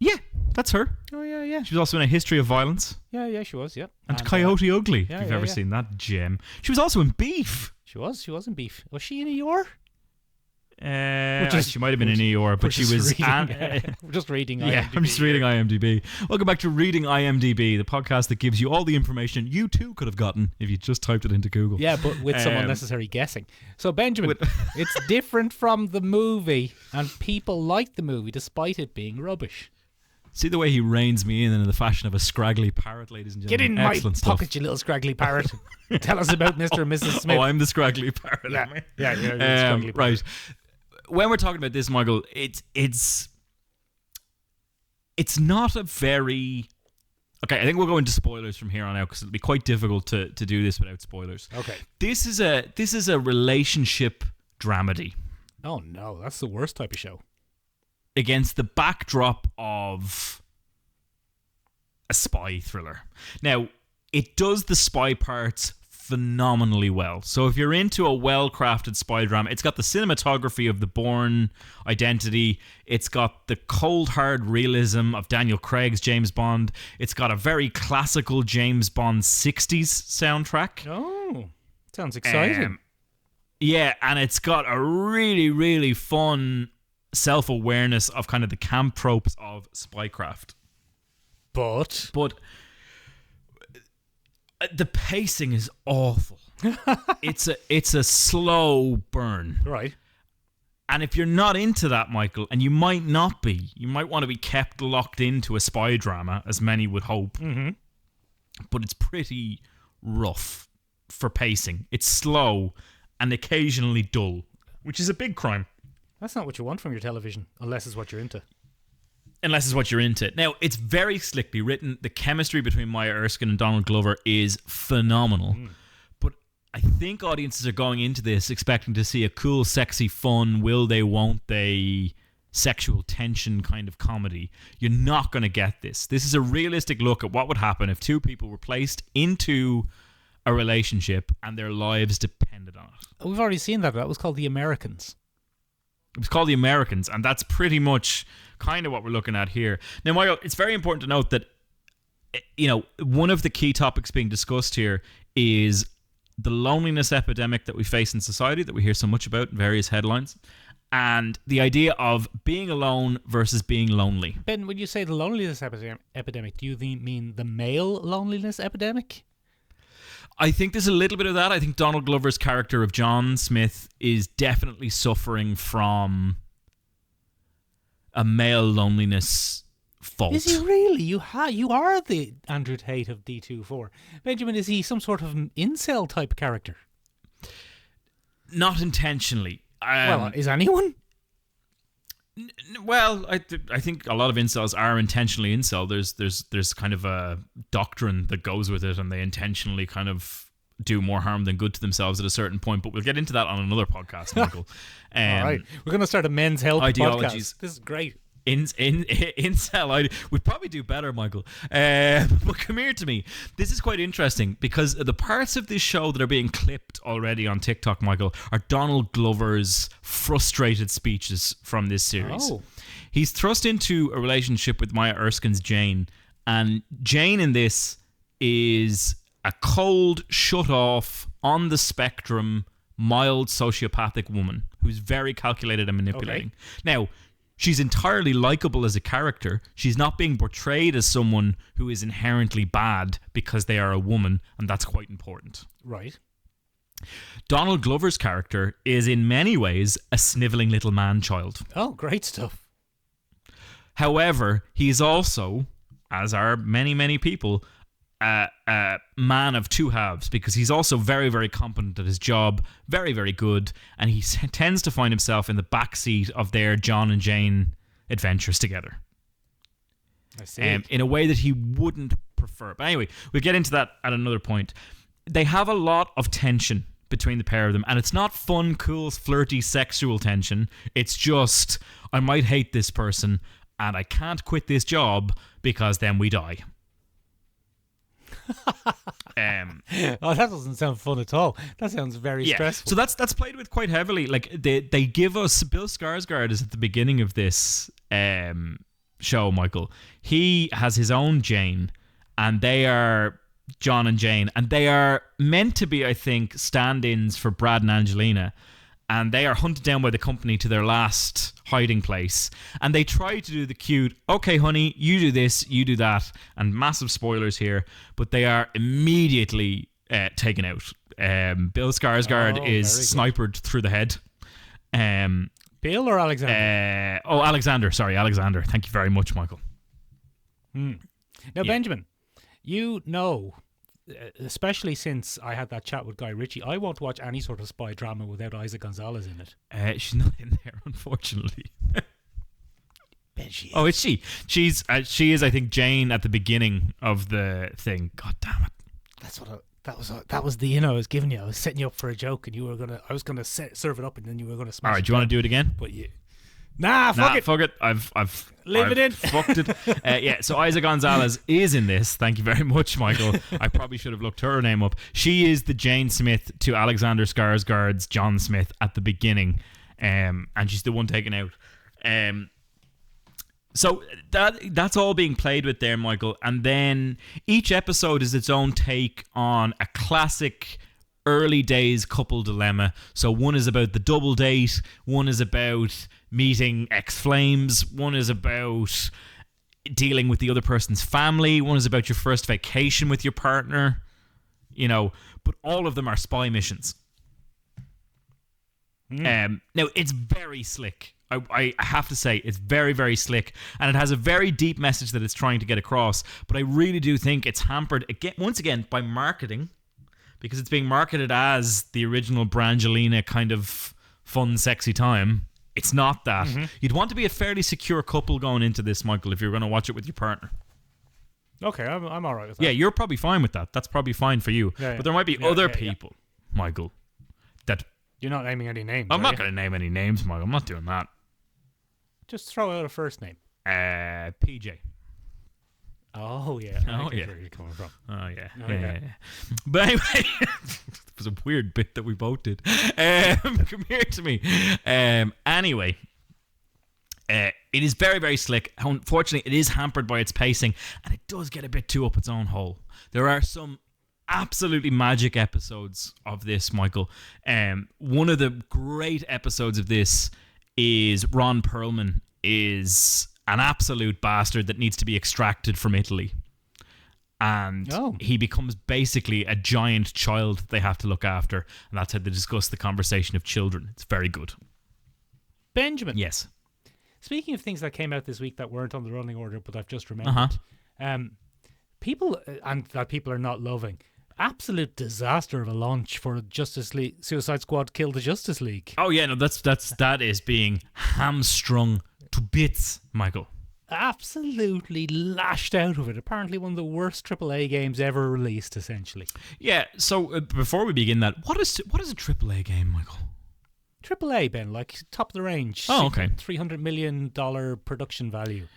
Yeah, that's her. Oh, yeah. She was also in A History of Violence Yeah, she was, yeah. and Coyote Ugly, yeah, if you've yeah, ever yeah. seen that gem. She was also in Beef. She was in Beef. Was she in Eeyore? She might have been in Eeyore, but she was... We're just reading Yeah, IMDb. I'm just reading IMDb. Welcome back to Reading IMDb, the podcast that gives you all the information you too could have gotten if you just typed it into Google. Yeah, but with some unnecessary guessing. So, Benjamin, it's different from the movie, and people like the movie despite it being rubbish. See the way he reins me in the fashion of a scraggly parrot, ladies and Get gentlemen. in my Excellent stuff. pocket, you little scraggly parrot. Tell us about Mr. and Mrs. Smith. Oh, I'm the scraggly parrot. am I? Yeah, you're the scraggly parrot. Right. When we're talking about this, Michael, it's not a very... Okay, I think we'll go into spoilers from here on out because it'll be quite difficult to do this without spoilers. Okay. This is a relationship dramedy Oh, no, that's the worst type of show. against the backdrop of a spy thriller. Now, it does the spy parts phenomenally well. So if you're into a well-crafted spy drama, it's got the cinematography of the Bourne Identity. It's got the cold, hard realism of Daniel Craig's James Bond. It's got a very classical James Bond 60s soundtrack. Oh, sounds exciting. Yeah, and it's got a really, really fun self-awareness of kind of the camp tropes of spycraft. But The pacing is awful. It's a slow burn. right. And if you're not into that, Michael, and you might not be, you might want to be kept locked into a spy drama, as many would hope. Mm-hmm. But it's pretty rough for pacing. It's slow and occasionally dull, which is a big crime. That's not what you want from your television, unless it's what you're into. Unless it's what you're into. Now, it's very slickly written. The chemistry between Maya Erskine and Donald Glover is phenomenal. But I think audiences are going into this expecting to see a cool, sexy, fun, will they, won't they, sexual tension kind of comedy. You're not going to get this. This is a realistic look at what would happen if two people were placed into a relationship and their lives depended on it. We've already seen that. That was called The Americans. It was called The Americans, and that's pretty much kind of what we're looking at here. Now, Michael, it's very important to note that, one of the key topics being discussed here is the loneliness epidemic that we face in society, that we hear so much about in various headlines, and the idea of being alone versus being lonely. Ben, when you say the loneliness epidemic, do you mean the male loneliness epidemic? I think there's a little bit of that. I think Donald Glover's character of John Smith is definitely suffering from a male loneliness fault. Is he really? You are the Andrew Tate of D24. Benjamin, is he some sort of incel type character? Not intentionally. Well, is anyone? Well, I think a lot of incels are intentionally incel. There's kind of a doctrine that goes with it, and they intentionally kind of do more harm than good to themselves at a certain point. But we'll get into that on another podcast, Michael. All right, we're going to start a men's health ideologies. podcast. This is great. incel. We'd probably do better, Michael. But come here to me. This is quite interesting because the parts of this show that are being clipped already on TikTok, Michael, are Donald Glover's frustrated speeches from this series. Oh. He's thrust into a relationship with Maya Erskine's Jane, and Jane in this is a cold, shut off, on the spectrum, mild sociopathic woman who's very calculated and manipulating. Okay. Now, she's entirely likable as a character. She's not being portrayed as someone who is inherently bad because they are a woman, and that's quite important. Right. Donald Glover's character is in many ways a snivelling little man-child. Oh, great stuff. However, he's also, as are many, many people, a man of two halves, because he's also very, very competent at his job, very, very good, and he tends to find himself in the backseat of their John and Jane adventures together. I see. In a way that he wouldn't prefer. But anyway, we'll get into that at another point. They have a lot of tension between the pair of them, and it's not fun, cool, flirty, sexual tension. It's just, I might hate this person, and I can't quit this job because then we die. Oh, that doesn't sound fun at all. That sounds very stressful. So that's played with quite heavily. Like they give us Bill Skarsgård is at the beginning of this show, Michael. He has his own Jane, and they are John and Jane, and they are meant to be, I think, stand-ins for Brad and Angelina. And they are hunted down by the company to their last hiding place. And they try to do the cute, okay, honey, you do this, you do that. And massive spoilers here. But they are immediately taken out. Bill Skarsgård is sniped through the head. Bill or Alexander? Alexander. Sorry, Alexander. Thank you very much, Michael. Now, Benjamin, you know, especially since I had that chat with Guy Ritchie, I won't watch any sort of spy drama without Isa Gonzalez in it. She's not in there, unfortunately. Benji. Oh, is she? She is, I think, Jane at the beginning of the thing. God damn it! That's what that was the I was giving you. I was setting you up for a joke, and I was gonna serve it up, and then you were gonna smash. All right, do you want to do it again? But fuck it. I've leave it in. Fucked it. So Isa Gonzalez is in this. Thank you very much, Michael. I probably should have looked her name up. She is the Jane Smith to Alexander Skarsgård's John Smith at the beginning, and she's the one taken out. So that's all being played with there, Michael. And then each episode is its own take on a classic early days couple dilemma. So one is about the double date, one is about meeting ex-flames, one is about dealing with the other person's family, one is about your first vacation with your partner, but all of them are spy missions. Now, it's very slick. I have to say, it's very, very slick, and it has a very deep message that it's trying to get across, but I really do think it's hampered, once again, by marketing, because it's being marketed as the original Brangelina kind of fun, sexy time. It's not that. Mm-hmm. You'd want to be a fairly secure couple going into this, Michael, if you're going to watch it with your partner. Okay, I'm all right with that. Yeah, you're probably fine with that. That's probably fine for you. Yeah. But there might be other people, Michael, that... You're not naming any names, I'm not going to name any names, Michael. I'm not doing that. Just throw out a first name. PJ. Oh, yeah. Oh, yeah. Where you're coming from. Oh, yeah. Yeah. But anyway, it was a weird bit that we both did. Come here to me. Anyway, it is very, very slick. Unfortunately, it is hampered by its pacing, and it does get a bit too up its own hole. There are some absolutely magic episodes of this, Michael. One of the great episodes of this is Ron Perlman is an absolute bastard that needs to be extracted from Italy. And he becomes basically a giant child that they have to look after. And that's how they discuss the conversation of children. It's very good. Benjamin. Yes. Speaking of things that came out this week that weren't on the running order, but I've just remembered. People, and that people are not loving. Absolute disaster of a launch for Justice League, Suicide Squad Kill the Justice League. Oh yeah, no, that is being hamstrung to bits, Michael. Absolutely lashed out of it. Apparently one of the worst AAA games ever released, essentially. Yeah, so before we begin that, what is a AAA game, Michael? AAA, Ben, like top of the range. Oh, okay. $300 million production value.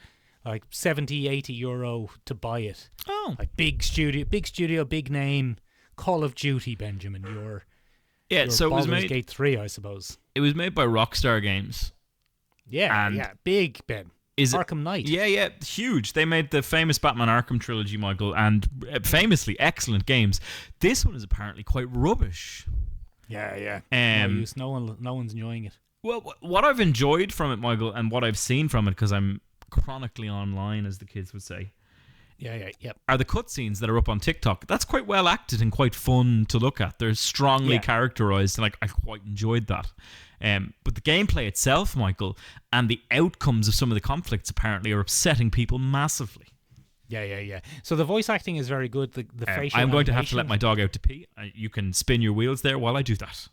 Like 70, 80 euro to buy it. Oh. Like big studio, big name. Call of Duty, Benjamin. Your so it was Baldur's made. Gate 3, I suppose. It was made by Rockstar Games. Yeah, And big, Ben. Is it? Arkham Knight. Yeah, huge. They made the famous Batman Arkham trilogy, Michael, and famously excellent games. This one is apparently quite rubbish. Yeah. Um, No use. No one's enjoying it. Well, what I've enjoyed from it, Michael, and what I've seen from it, because I'm chronically online, as the kids would say, Yep. are the cutscenes that are up on TikTok. That's quite well acted and quite fun to look at. They're strongly characterized, and I quite enjoyed that. But the gameplay itself, Michael, and the outcomes of some of the conflicts apparently are upsetting people massively. Yeah. So the voice acting is very good. The facial I'm going to have to let animation- my dog out to pee. You can spin your wheels there while I do that.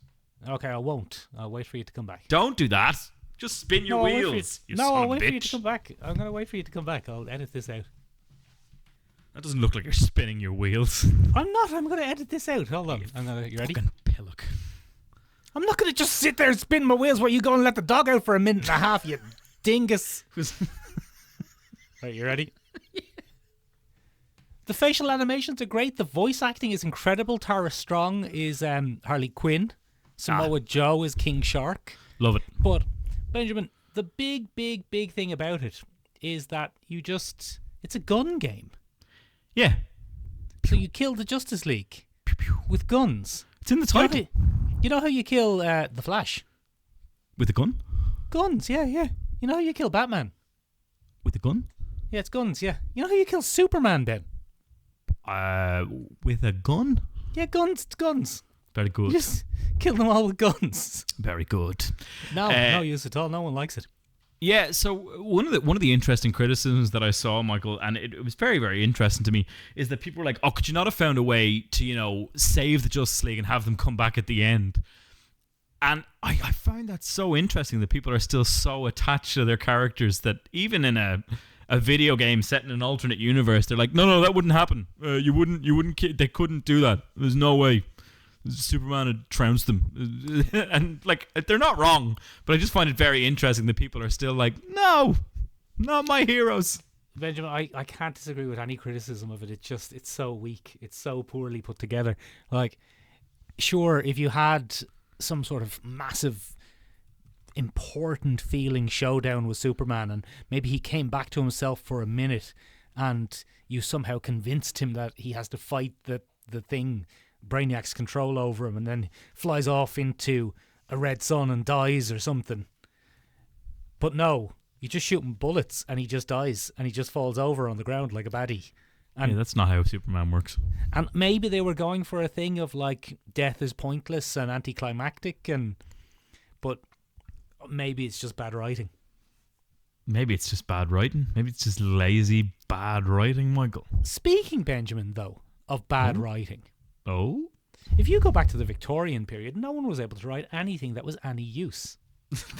Okay, I won't. I'll wait for you to come back. Don't do that. Just spin your I'll wait for you- wheels. You No, son I'll of a wait for you to bitch. come back. I'm going to wait for you to come back. I'll edit this out. That doesn't look like you're spinning your wheels. I'm not. I'm going to edit this out. Hold on. You ready? Fucking pillock. I'm not going to just sit there and spin my wheels while you go and let the dog out for a minute and a half, you dingus. Right, you ready? The facial animations are great. The voice acting is incredible. Tara Strong is Harley Quinn. Samoa Joe is King Shark. Love it. But, Benjamin, the big thing about it is that it's a gun game. Yeah. So you kill the Justice League with guns. It's in the title. You know how you kill the Flash? With a gun? Guns, yeah. You know how you kill Batman? With a gun? Yeah, it's guns, yeah. You know how you kill Superman, Ben? With a gun? Yeah, guns, it's guns. Very You good. just kill them all with guns. Very good. No use at all. No one likes it. Yeah, so one of the interesting criticisms that I saw, Michael, and it was very, very interesting to me, is that people were like, "Oh, could you not have found a way to, save the Justice League and have them come back at the end?" And I found that so interesting that people are still so attached to their characters that even in a video game set in an alternate universe, they're like, "No, that wouldn't happen. You wouldn't. They couldn't do that. There's no way." Superman had trounced them. And they're not wrong, but I just find it very interesting that people are still like, no, not my heroes. Benjamin, I can't disagree with any criticism of it. It's so weak. It's so poorly put together. Like, sure, if you had some sort of massive, important feeling showdown with Superman, and maybe he came back to himself for a minute, and you somehow convinced him that he has to fight the thing Brainiac's control over him, and then flies off into a red sun and dies or something. But no, you just shoot him bullets and he just dies, and he just falls over on the ground like a baddie. And, yeah, that's not how Superman works. And maybe they were going for a thing of like death is pointless and anticlimactic, but maybe it's just bad writing. Maybe it's just bad writing. Maybe it's just lazy, bad writing, Michael. Speaking, Benjamin, though, of bad writing. Oh? If you go back to the Victorian period, no one was able to write anything that was any use.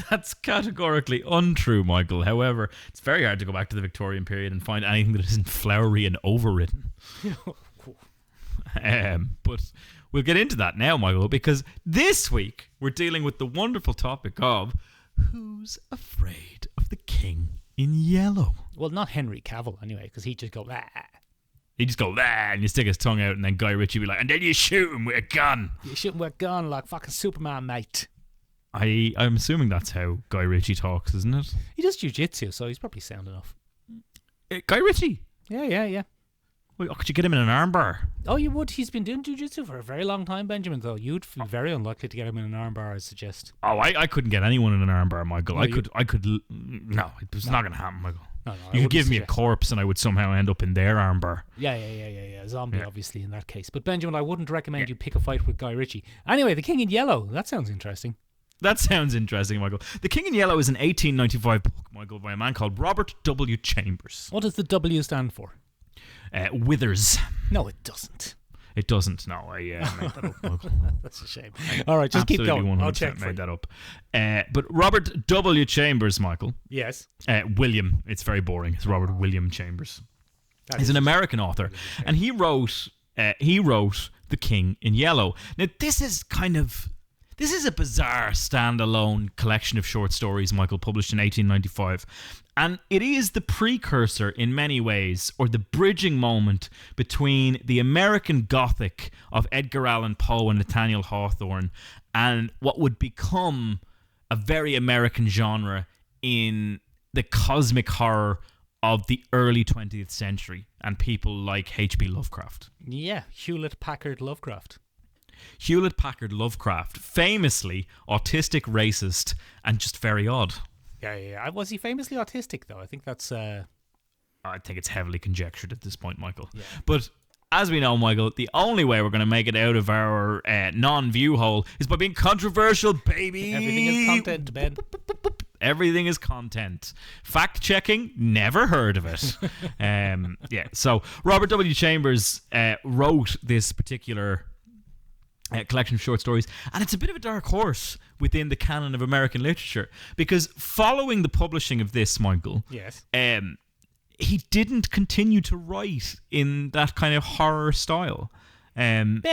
That's categorically untrue, Michael. However, it's very hard to go back to the Victorian period and find anything that isn't flowery and overwritten. But we'll get into that now, Michael, because this week we're dealing with the wonderful topic of who's afraid of the King in Yellow? Well, not Henry Cavill, anyway, because he'd just go, ah. He just go, ah, and you stick his tongue out, and then Guy Ritchie be like, and then you shoot him with a gun. You shouldn't wear a gun like fucking Superman, mate. I'm assuming that's how Guy Ritchie talks, isn't it? He does jiu-jitsu, so he's probably sound enough. Guy Ritchie? Yeah. Wait, could you get him in an armbar? Oh, you would? He's been doing jiu-jitsu for a very long time, Benjamin, though. You'd be very unlikely to get him in an armbar, I suggest. Oh, I couldn't get anyone in an armbar, Michael. No, No, it's not going to happen, Michael. No, You could give me a corpse and I would somehow end up in their armbar. Yeah. Zombie, Yeah. obviously, in that case. But, Benjamin, I wouldn't recommend you pick a fight with Guy Ritchie. Anyway, The King in Yellow. That sounds interesting. That sounds interesting, Michael. The King in Yellow is an 1895 book, Michael, by a man called Robert W. Chambers. What does the W stand for? Withers. No, it doesn't. It doesn't. No, I made that up, Michael. That's a shame. All right, just keep Absolutely going. 100% I'll check for made you. that up. But Robert W. Chambers, Michael. Yes. William. It's very boring. It's Robert William Chambers. That He's is an American author, and he wrote The King in Yellow. Now, this This is a bizarre standalone collection of short stories, Michael, published in 1895. And it is the precursor in many ways, or the bridging moment between the American Gothic of Edgar Allan Poe and Nathaniel Hawthorne and what would become a very American genre in the cosmic horror of the early 20th century and people like H.P. Lovecraft. Yeah, Hewlett-Packard Lovecraft. Hewlett-Packard Lovecraft, famously autistic, racist, and just very odd. Yeah. Was he famously autistic, though? I think that's... I think it's heavily conjectured at this point, Michael. Yeah. But as we know, Michael, the only way we're going to make it out of our non-view hole is by being controversial, baby. Everything is content, Ben. Everything is content. Fact checking, never heard of it. So Robert W. Chambers wrote this particular collection of short stories, and it's a bit of a dark horse within the canon of American literature, because following the publishing of this, Michael, Yes. He didn't continue to write in that kind of horror style. Ben,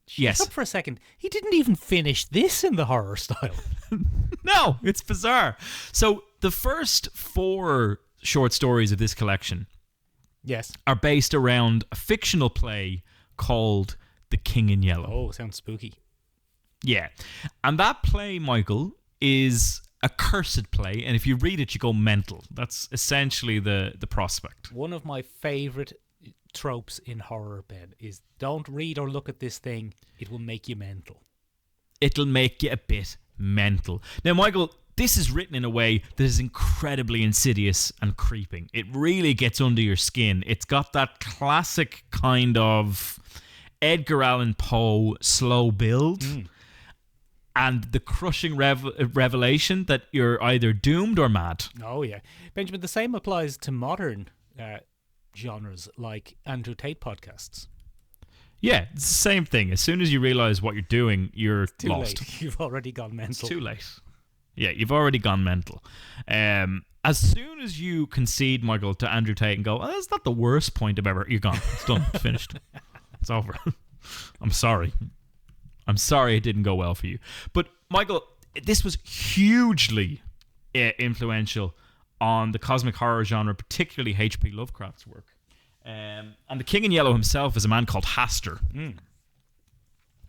Yes. Stop for a second. He didn't even finish this in the horror style. No, it's bizarre. So the first 4 short stories of this collection Yes. are based around a fictional play called The King in Yellow. Oh, sounds spooky. Yeah. And that play, Michael, is a cursed play, and if you read it, you go mental. That's essentially the prospect. One of my favourite tropes in horror, Ben, is don't read or look at this thing. It will make you mental. It'll make you a bit mental. Now, Michael, this is written in a way that is incredibly insidious and creeping. It really gets under your skin. It's got that classic kind of Edgar Allan Poe slow build and the crushing revelation that you're either doomed or mad. Oh, yeah. Benjamin, the same applies to modern genres like Andrew Tate podcasts. Yeah, it's the same thing. As soon as you realise what you're doing, you're Too lost. late. You've already gone mental. It's too late. Yeah, you've already gone mental. As soon as you concede, Michael, to Andrew Tate and go, oh, that's not the worst point I've ever... You're gone. It's done. It's finished. It's over. I'm sorry. I'm sorry it didn't go well for you. But, Michael, this was hugely influential on the cosmic horror genre, particularly H.P. Lovecraft's work. And the King in Yellow himself is a man called Hastur.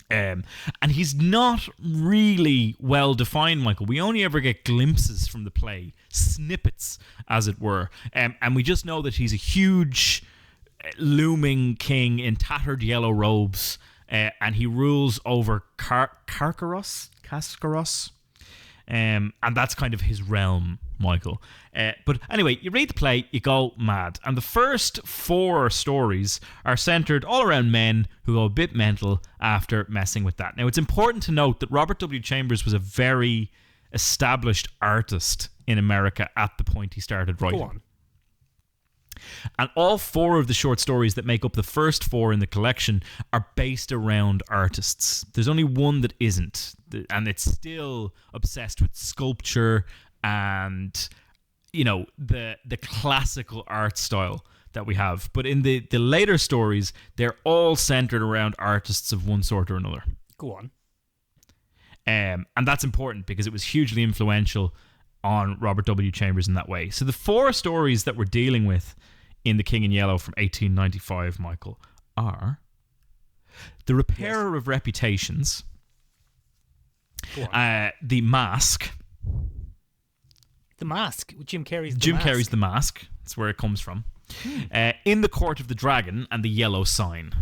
And he's not really well defined, Michael. We only ever get glimpses from the play, snippets, as it were. And we just know that he's a huge, looming king in tattered yellow robes, and he rules over Karkaros. And that's kind of his realm, Michael. But anyway, you read the play, you go mad. And the first 4 stories are centered all around men who go a bit mental after messing with that. Now, it's important to note that Robert W. Chambers was a very established artist in America at the point he started writing. Go on. And all 4 of the short stories that make up the first 4 in the collection are based around artists. There's only one that isn't, and it's still obsessed with sculpture and, you know, the classical art style that we have. But in the later stories, they're all centered around artists of one sort or another. Go on. And that's important because it was hugely influential on Robert W. Chambers in that way. So the 4 stories that we're dealing with in The King in Yellow from 1895, Michael, are The Repairer of Reputations, The Mask. The Mask. Jim Carrey's The Mask. That's where it comes from. In the Court of the Dragon and The Yellow Sign.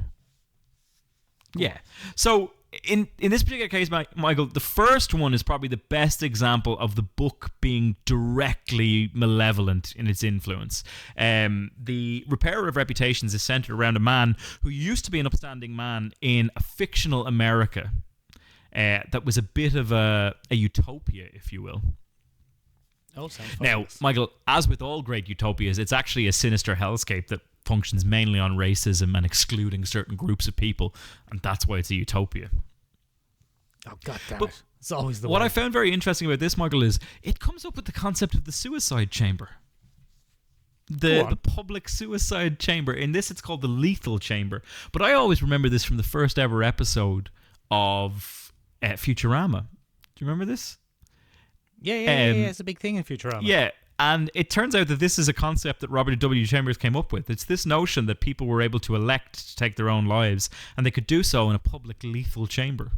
Yeah. So in this particular case, Michael, the first one is probably the best example of the book being directly malevolent in its influence. The Repairer of Reputations is centered around a man who used to be an upstanding man in a fictional America that was a bit of a utopia, if you will. Oh, sounds now, fabulous. Michael, as with all great utopias, it's actually a sinister hellscape that functions mainly on racism and excluding certain groups of people, and that's why it's a utopia. Oh, God damn But it. It's always the What way. I found very interesting about this, Michael, is it comes up with the concept of the suicide chamber. The public suicide chamber. In this, it's called the lethal chamber. But I always remember this from the first ever episode of Futurama. Do you remember this? Yeah, it's a big thing in Futurama. Yeah, and it turns out that this is a concept that Robert W. Chambers came up with. It's this notion that people were able to elect to take their own lives, and they could do so in a public lethal chamber.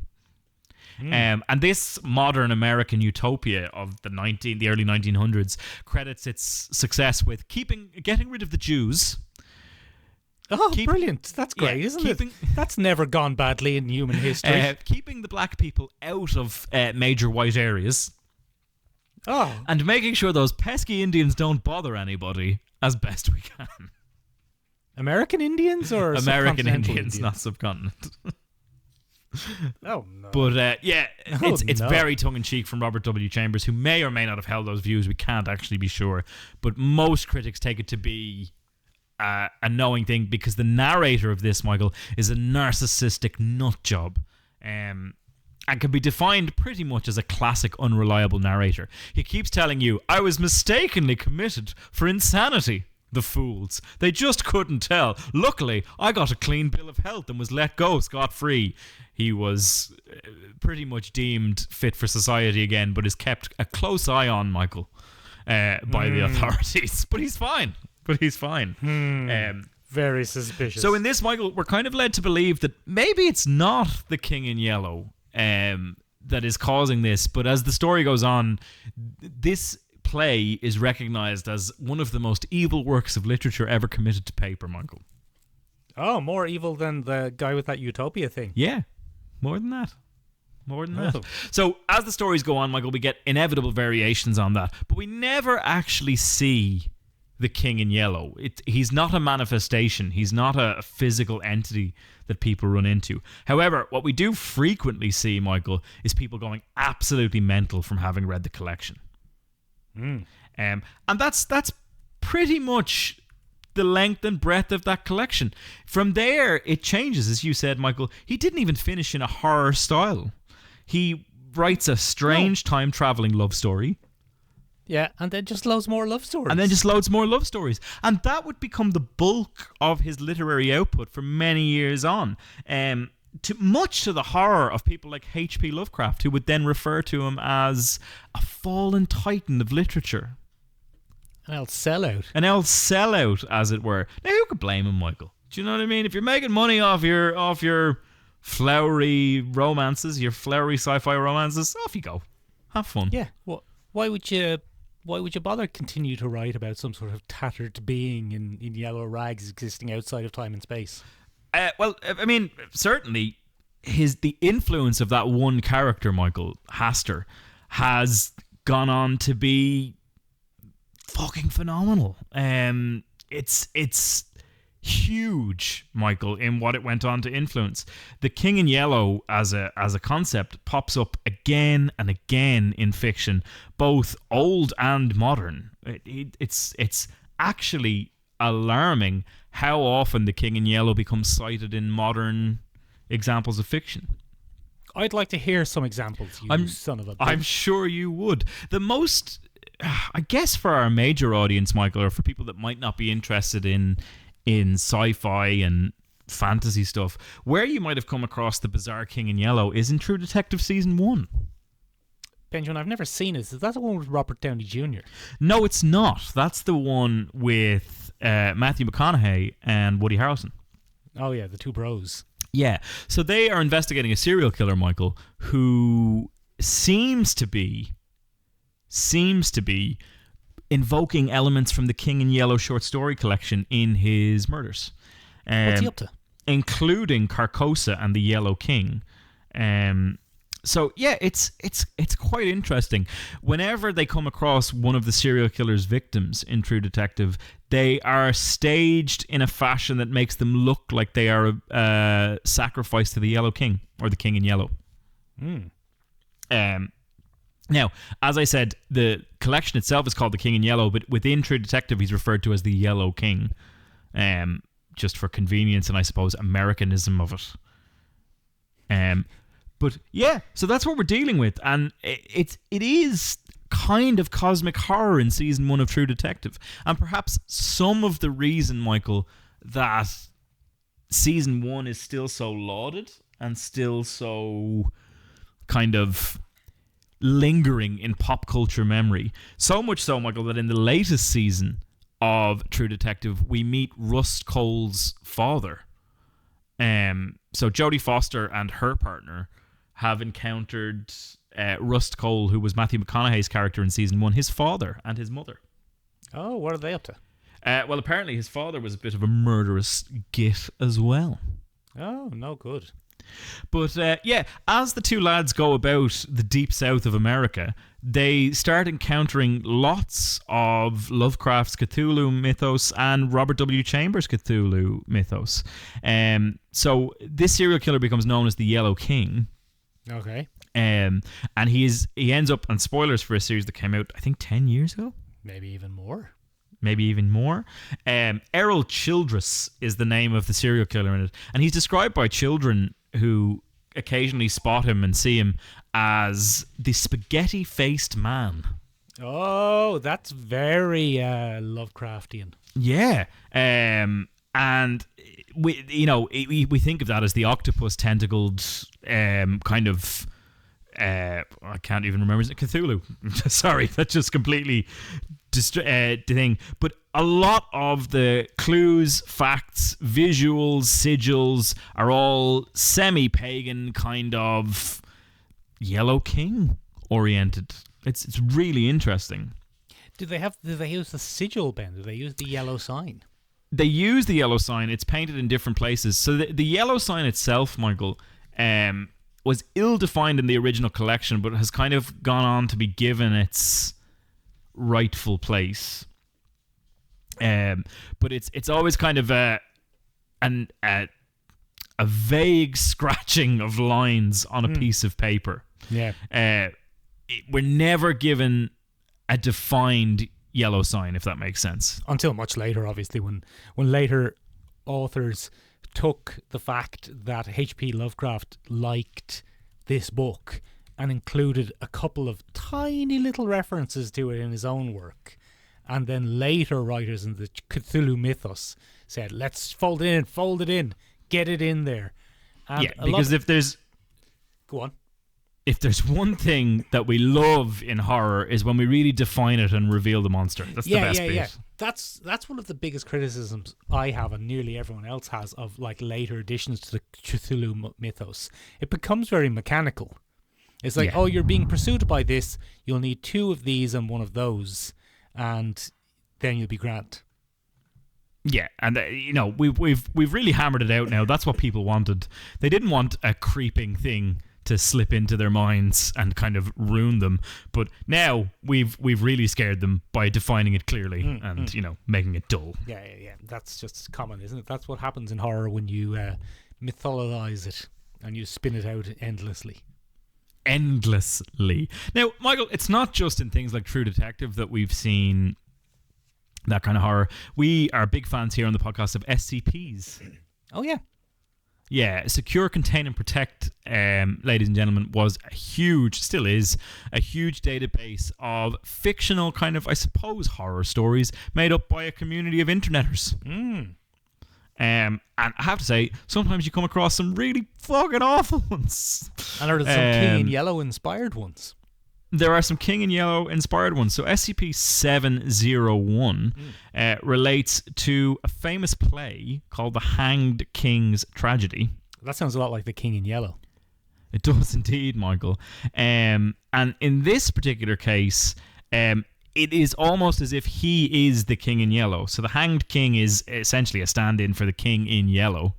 And this modern American utopia of the early 1900s credits its success with getting rid of the Jews. Oh, brilliant. That's great, isn't it? That's never gone badly in human history. Keeping the black people out of major white areas. Oh. And making sure those pesky Indians don't bother anybody as best we can. American Indians or American Indians, not subcontinent. Oh, no. But it's very tongue-in-cheek from Robert W. Chambers, who may or may not have held those views. We can't actually be sure. But most critics take it to be a knowing thing, because the narrator of this, Michael, is a narcissistic nutjob. And can be defined pretty much as a classic unreliable narrator. He keeps telling you, I was mistakenly committed for insanity. The fools. They just couldn't tell. Luckily, I got a clean bill of health and was let go scot-free. He was pretty much deemed fit for society again, but is kept a close eye on, Michael, by the authorities. But he's fine. Very suspicious. So in this, Michael, we're kind of led to believe that maybe it's not the King in Yellow that is causing this, but as the story goes on, this play is recognized as one of the most evil works of literature ever committed to paper, Michael. Oh, more evil than the guy with that utopia thing. Yeah, more than that. So as the stories go on, Michael, we get inevitable variations on that, but we never actually see the King in Yellow. He's not a manifestation. He's not a physical entity that people run into. However, what we do frequently see, Michael, is people going absolutely mental from having read the collection. And that's pretty much the length and breadth of that collection. From there, it changes, as you said, Michael. He didn't even finish in a horror style. He writes a strange time-traveling love story. Yeah, and then just loads more love stories. And that would become the bulk of his literary output for many years on. Much to the horror of people like H.P. Lovecraft, who would then refer to him as a fallen titan of literature. An old sellout, as it were. Now, who could blame him, Michael? Do you know what I mean? If you're making money off your flowery romances, your flowery sci-fi romances, off you go. Have fun. Yeah. Well, why would you bother continue to write about some sort of tattered being in yellow rags existing outside of time and space? Well, I mean, certainly the influence of that one character, Michael Hastur, has gone on to be fucking phenomenal. It's huge, Michael, in what it went on to influence. The King in Yellow as a concept pops up again and again in fiction, both old and modern. It's actually alarming how often the King in Yellow becomes cited in modern examples of fiction. I'd like to hear some examples, son of a bitch. I'm sure you would. The most, I guess, for our major audience, Michael, or for people that might not be interested in sci-fi and fantasy stuff, where you might have come across the bizarre King in Yellow is in True Detective Season 1. Benjamin, I've never seen it. Is that the one with Robert Downey Jr.? No, it's not. That's the one with Matthew McConaughey and Woody Harrelson. Oh, yeah, the two bros. Yeah. So they are investigating a serial killer, Michael, who seems to be invoking elements from the King in Yellow short story collection in his murders. What's he up to? Including Carcosa and the Yellow King. So yeah, it's quite interesting. Whenever they come across one of the serial killer's victims in True Detective, they are staged in a fashion that makes them look like they are a sacrifice to the Yellow King, or the King in Yellow. Now, as I said, the collection itself is called The King in Yellow, but within True Detective, he's referred to as the Yellow King, just for convenience and I suppose Americanism of it. But yeah, so that's what we're dealing with, and it is kind of cosmic horror in season 1 of True Detective, and perhaps some of the reason, Michael, that season 1 is still so lauded and still so kind of lingering in pop culture memory. So much so, Michael, that in the latest season of True Detective, we meet Rust Cole's father. So Jodie Foster and her partner have encountered Rust Cole, who was Matthew McConaughey's character in season 1, his father and his mother. Oh, what are they up to? Well, apparently his father was a bit of a murderous git as well. Oh, no good. But as the two lads go about the deep south of America, they start encountering lots of Lovecraft's Cthulhu mythos and Robert W. Chambers' Cthulhu mythos. So this serial killer becomes known as the Yellow King. Okay. And he ends up, and spoilers for a series that came out, I think, 10 years ago? Maybe even more. Errol Childress is the name of the serial killer in it. And he's described by children who occasionally spot him and see him as the spaghetti-faced man. Oh, that's very Lovecraftian. Yeah. And we think of that as the octopus tentacled kind of... I can't even remember. Is it Cthulhu? Sorry, that just completely thing. But a lot of the clues, facts, visuals, sigils are all semi-pagan kind of Yellow King oriented. It's really interesting. Do they use the sigil, Ben? Do they use the yellow sign? They use the yellow sign. It's painted in different places. So the yellow sign itself, Michael, was ill-defined in the original collection, but has kind of gone on to be given its rightful place. But it's always kind of a vague scratching of lines on a piece of paper. Yeah. We're never given a defined yellow sign, if that makes sense. Until much later, obviously, when later authors took the fact that H.P. Lovecraft liked this book and included a couple of tiny little references to it in his own work. And then later writers in the Cthulhu mythos said, let's fold it in, get it in there. And because if there's... Go on. If there's one thing that we love in horror is when we really define it and reveal the monster. That's the best bit. Yeah. That's one of the biggest criticisms I have, and nearly everyone else has, of like later additions to the Cthulhu mythos. It becomes very mechanical. It's like, oh, you're being pursued by this. You'll need 2 of these and 1 of those, and then you'll be grand. Yeah, and we've really hammered it out now. That's what people wanted. They didn't want a creeping thing to slip into their minds and kind of ruin them, but now we've really scared them by defining it clearly and making it dull. Yeah. That's just common, isn't it? That's what happens in horror when you mythologize it and you spin it out endlessly. Now, Michael, it's not just in things like True Detective that we've seen that kind of horror. We are big fans here on the podcast of SCPs. Oh yeah. Yeah, Secure, Contain and Protect, ladies and gentlemen, still is a huge database of fictional kind of, I suppose, horror stories made up by a community of interneters. And I have to say, sometimes you come across some really fucking awful ones. And are there some King in Yellow inspired ones? There are some King in Yellow inspired ones. So SCP-701 relates to a famous play called The Hanged King's Tragedy. That sounds a lot like The King in Yellow. It does indeed, Michael. And in this particular case, it is almost as if he is the King in Yellow. So the Hanged King is essentially a stand-in for the King in Yellow.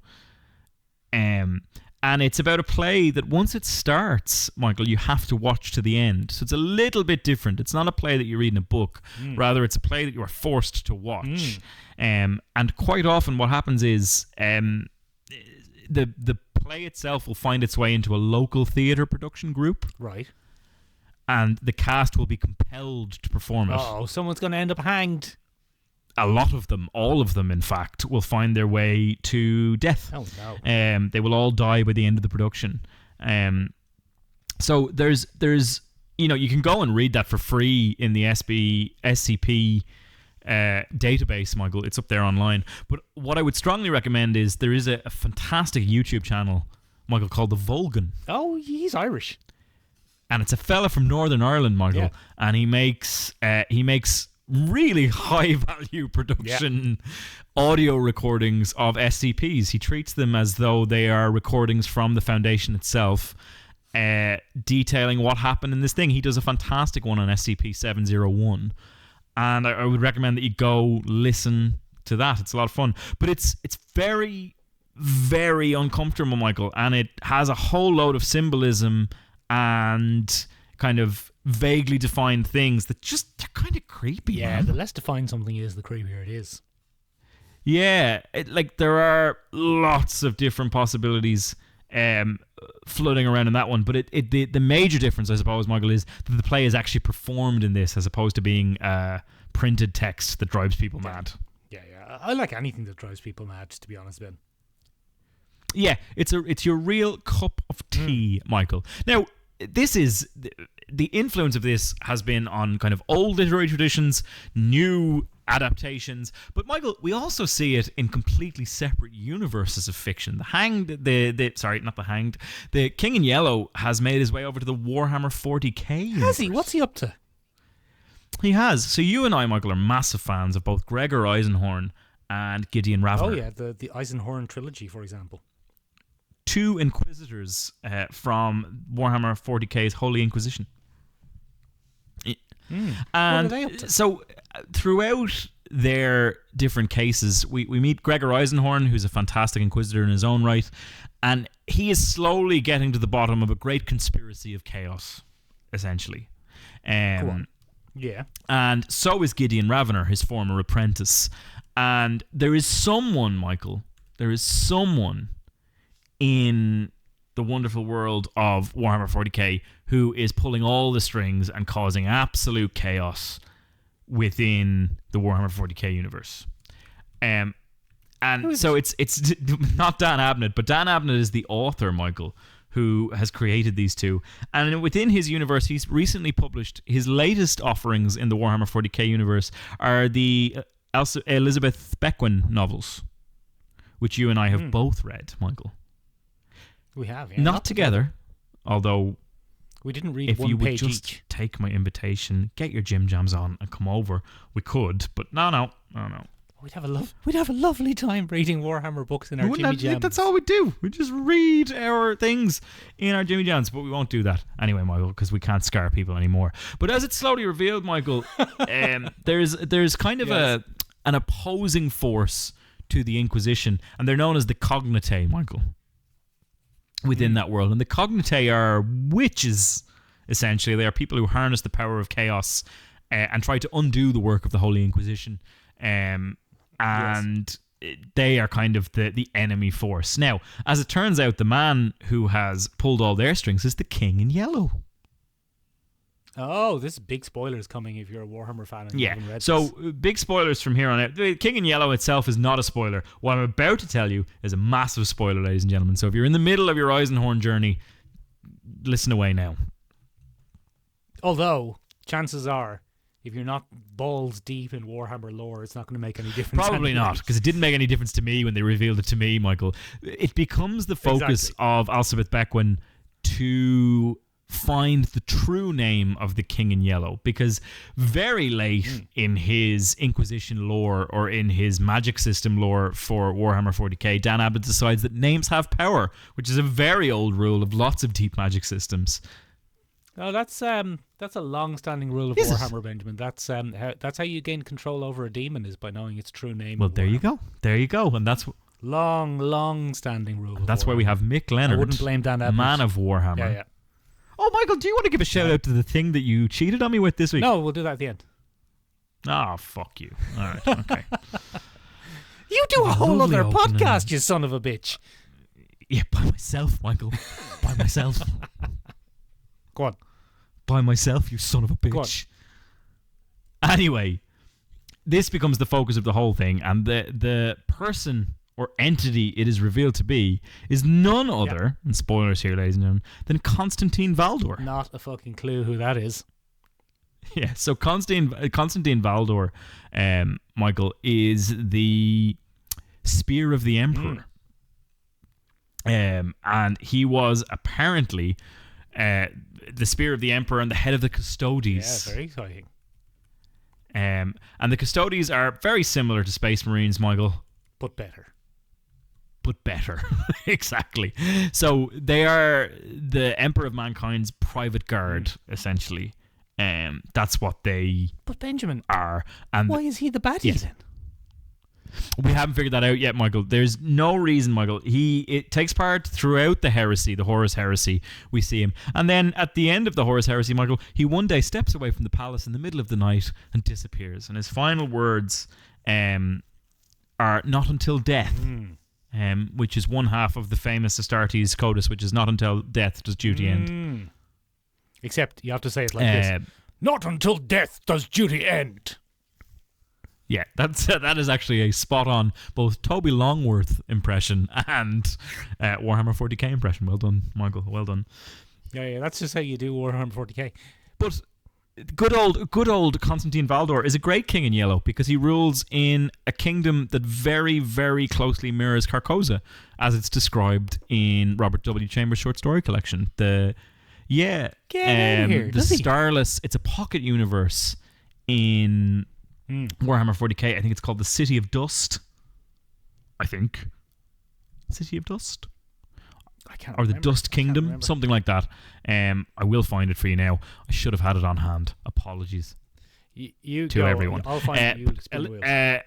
And it's about a play that once it starts, Michael, you have to watch to the end. So it's a little bit different. It's not a play that you read in a book. Rather, it's a play that you are forced to watch. And quite often what happens is the play itself will find its way into a local theatre production group. Right. And the cast will be compelled to perform it. Oh, someone's going to end up hanged. A lot of them, all of them, in fact, will find their way to death. Oh, no. They will all die by the end of the production. So there's you can go and read that for free in the SCP database, Michael. It's up there online. But what I would strongly recommend is there is a fantastic YouTube channel, Michael, called The Vulgan. Oh, he's Irish. and it's a fella from Northern Ireland, Michael, and he makes really high value production audio recordings of SCPs. He treats them as though they are recordings from the Foundation itself, detailing what happened in this thing. He does a fantastic one on SCP-701, and I would recommend that you go listen to that. It's a lot of fun, but it's very, very uncomfortable, Michael, and it has a whole load of symbolism and kind of vaguely defined things that they're kind of creepy. Yeah, man. the less defined something is, the creepier it is. Yeah, there are lots of different possibilities floating around in that one, but the major difference, I suppose, Michael, is that the play is actually performed in this as opposed to being printed text that drives people mad. Yeah. I like anything that drives people mad, to be honest, Ben. Yeah, it's your real cup of tea, Michael. Now, this is the influence of this has been on kind of old literary traditions, new adaptations, but Michael, we also see it in completely separate universes of fiction. The King in Yellow has made his way over to the Warhammer 40k universe. Has he? What's he up to? He has. So you and I, Michael, are massive fans of both Gregor Eisenhorn and Gideon Ravner. Oh yeah, the Eisenhorn trilogy, for example. 2 Inquisitors from Warhammer 40k's Holy Inquisition. What And are they up to? so throughout their different cases, we meet Gregor Eisenhorn, who's a fantastic Inquisitor in his own right, and he is slowly getting to the bottom of a great conspiracy of chaos, essentially. Go on. Yeah. And so is Gideon Ravner, his former apprentice. And there is someone, Michael, in the wonderful world of Warhammer 40k who is pulling all the strings and causing absolute chaos within the Warhammer 40k universe. And so it's not Dan Abnett, but Dan Abnett is the author, Michael, who has created these two. And within his universe, he's recently published his latest offerings in the Warhammer 40k universe are the Elizabeth Beckwin novels, which you and I have both read, Michael. We have, yeah. Not together, although we didn't read if one you would page just each. take my invitation, get your Jim Jams on and come over, we could, but no. We'd have a lovely time reading Warhammer books in our Jimmy Jams. That's all we do. We just read our things in our Jimmy Jams, but we won't do that anyway, Michael, because we can't scare people anymore. But as it's slowly revealed, Michael, there's kind of an opposing force to the Inquisition, and they're known as the Cognitae, Michael, within that world. And the Cognitae are witches, essentially. They are people who harness the power of chaos and try to undo the work of the Holy Inquisition. And they are kind of the enemy force. Now, as it turns out, the man who has pulled all their strings is the King in Yellow. Oh, this is big spoilers coming if you're a Warhammer fan and you haven't read so this. big spoilers from here on out. The King in Yellow itself is not a spoiler. What I'm about to tell you is a massive spoiler, ladies and gentlemen. So if you're in the middle of your Eisenhorn journey, listen away now. Although, chances are, if you're not balls deep in Warhammer lore, it's not going to make any difference. Probably anyway. not, because it didn't make any difference to me when they revealed it to me, Michael. It becomes the focus of Elizabeth Beckwin to find the true name of the King in Yellow, because very late in his Inquisition lore or in his magic system lore for Warhammer 40k, Dan Abnett decides that names have power, which is a very old rule of lots of deep magic systems. Oh, that's a long-standing rule of Warhammer, Benjamin. That's how you gain control over a demon, is by knowing its true name. Well, there you go, and that's long-standing rule. That's why we have Mick Leonard. I wouldn't blame Dan Abnett. Man of Warhammer. Yeah. Oh, Michael, do you want to give a shout out to the thing that you cheated on me with this week? No, we'll do that at the end. Oh, fuck you. All right, okay. You do a whole Lovely other opening. podcast, you son of a bitch. Yeah, by myself, Michael. By myself. Go on. By myself, you son of a Go on. bitch. Anyway, this becomes the focus of the whole thing, and the person or entity it is revealed to be is none other, and spoilers here, ladies and gentlemen, than Constantine Valdor. Not a fucking clue who that is. Yeah, so Constantine Valdor, Michael, is the Spear of the Emperor. And he was apparently the spear of the Emperor and the head of the Custodes. Yeah, very exciting. And the Custodes are very similar to Space Marines, Michael. But better. But better. Exactly. So they are the Emperor of Mankind's private guard, essentially. That's what they But Benjamin are. And why is he the baddie then? we haven't figured that out yet, Michael. There's no reason, Michael. It takes part throughout the heresy, the Horus Heresy. We see him. And then at the end of the Horus Heresy, Michael, he one day steps away from the palace in the middle of the night and disappears. And his final words are not until death, which is one half of the famous Astartes Codex, which is not until death does duty end. Except you have to say it like this. Not until death does duty end. Yeah, that is actually a spot-on both Toby Longworth impression and Warhammer 40k impression. Well done, Michael. Well done. Yeah, that's just how you do Warhammer 40k. But good old Constantine Valdor is a great king in yellow because he rules in a kingdom that very, very closely mirrors Carcosa, as it's described in Robert W. Chambers' short story collection. The Starless. It's a pocket universe in Warhammer 40k. I think it's called the City of Dust. City of Dust? I can't or remember. the Dust Kingdom, something like that. I will find it for you now. I should have had it on hand. Apologies you to go, everyone. I'll find it. You spin the wheels.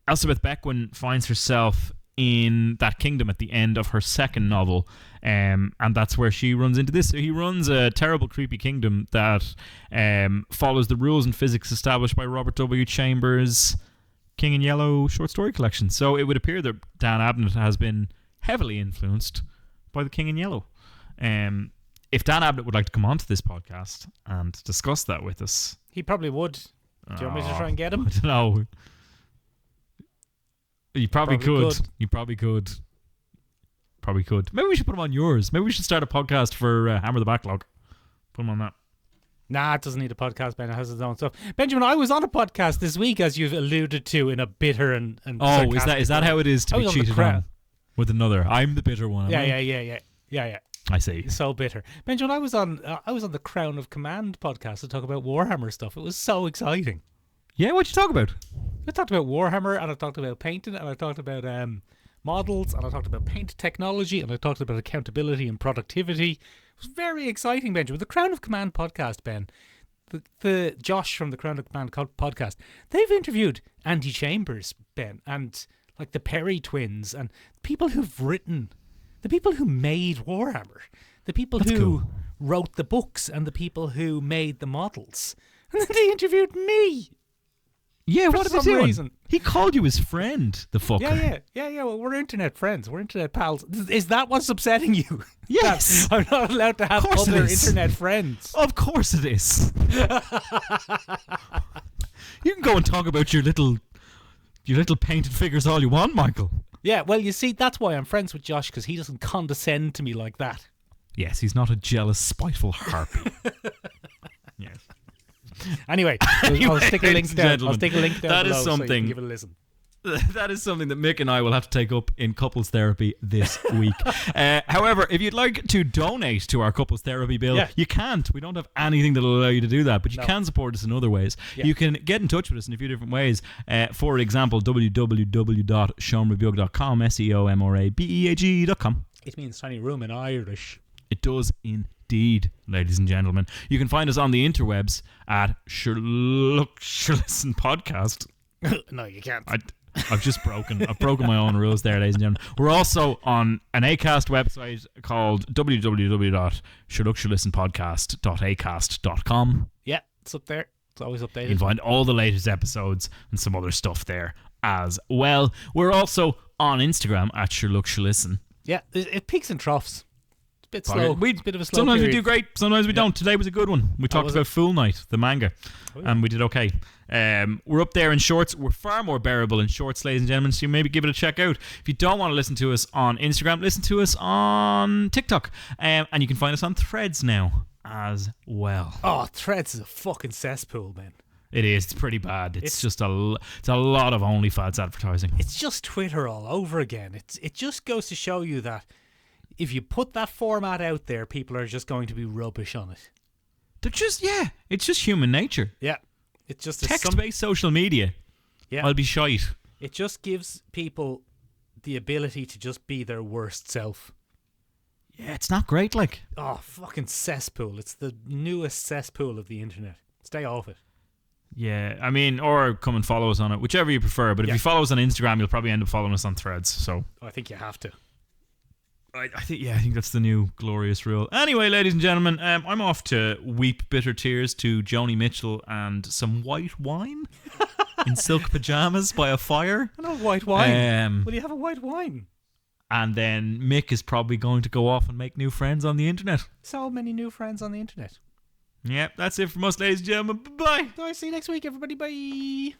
Elizabeth Beckwin finds herself in that kingdom at the end of her second novel, and that's where she runs into this. So he runs a terrible, creepy kingdom that follows the rules and physics established by Robert W. Chambers' King in Yellow short story collection. So it would appear that Dan Abnett has been heavily influenced by the King in Yellow. If Dan Abnett would like to come onto this podcast and discuss that with us, He probably would. Do you want me to try and get him? I don't know. You probably could. You probably could. Probably could. Maybe we should put him on yours. Maybe we should start a podcast for Hammer the Backlog. Put him on that. Nah, it doesn't need a podcast, Ben. It has its own stuff. Benjamin, I was on a podcast this week, as you've alluded to, in a bitter and oh, is that how it is to be cheated on with another? I'm the bitter one. Yeah. I see. So bitter, Benjamin. I was on the Crown of Command podcast to talk about Warhammer stuff. It was so exciting. Yeah, what'd you talk about? I talked about Warhammer, and I talked about painting, and I talked about models, and I talked about paint technology, and I talked about accountability and productivity. It was very exciting, Benjamin. The Crown of Command podcast, Ben, the Josh from the Crown of Command podcast, they've interviewed Andy Chambers, Ben, and like the Perry twins, and people who've written, the people who made Warhammer, the people who wrote the books, and the people who made the models. And then they interviewed me. Yeah, what did they reason. He called you his friend, the fucker. Yeah. Well, we're internet friends. We're internet pals. Is that what's upsetting you? Yes. I'm not allowed to have other internet friends. Of course it is. You can go and talk about your little painted figures all you want, Michael. Yeah, well, you see, that's why I'm friends with Josh, because he doesn't condescend to me like that. Yes, he's not a jealous, spiteful harpy. Yes. Anyway, I'll stick a link down. I'll stick a link down that below is something, so you can give it a listen. That is something that Mick and I will have to take up in couples therapy this week. However, if you'd like to donate to our couples therapy bill, you can't. We don't have anything that will allow you to do that, but you can support us in other ways. Yeah. You can get in touch with us in a few different ways. For example, www.seomrabeag.com, SEOMRABEAG.com. It means tiny room in Irish. It does indeed, ladies and gentlemen. You can find us on the interwebs at Sure Listen Podcast. No, you can't. I've broken my own rules there, ladies and gentlemen. We're also on an Acast website called www.shouldlookshouldlistenpodcast.acast.com. Yeah, it's up there. It's always updated. You can find all the latest episodes and some other stuff there as well. We're also on Instagram at shouldlookshouldsListen. Yeah, it peaks and troughs. It's a bit slow. It's a bit of a slow Sometimes period. we do great, sometimes we don't. Today was a good one. We talked about Fool Night, the manga, and we did okay. We're up there in shorts. We're far more bearable in shorts, ladies and gentlemen, so you maybe give it a check out. If you don't want to listen to us on Instagram, listen to us on TikTok. And you can find us on Threads now as well. Oh, Threads is a fucking cesspool, man. It is. It's pretty bad. It's just a lot of OnlyFans advertising. It's just Twitter all over again. It just goes to show you that if you put that format out there, people are just going to be rubbish on it. They're just, it's just human nature. Yeah. It's just Text-based social media. Yeah. I'll be shite. It just gives people the ability to just be their worst self. Yeah, it's not great, like. Oh, fucking cesspool. It's the newest cesspool of the internet. Stay off it. Yeah, I mean, or come and follow us on it, whichever you prefer. But if you follow us on Instagram, you'll probably end up following us on Threads. So I think you have to. I think that's the new glorious rule. Anyway, ladies and gentlemen, I'm off to weep bitter tears to Joni Mitchell and some white wine in silk pajamas by a fire. I know white wine. Will you have a white wine? And then Mick is probably going to go off and make new friends on the internet. So many new friends on the internet. Yep, that's it from us, ladies and gentlemen. Bye-bye. See you next week, everybody. Bye.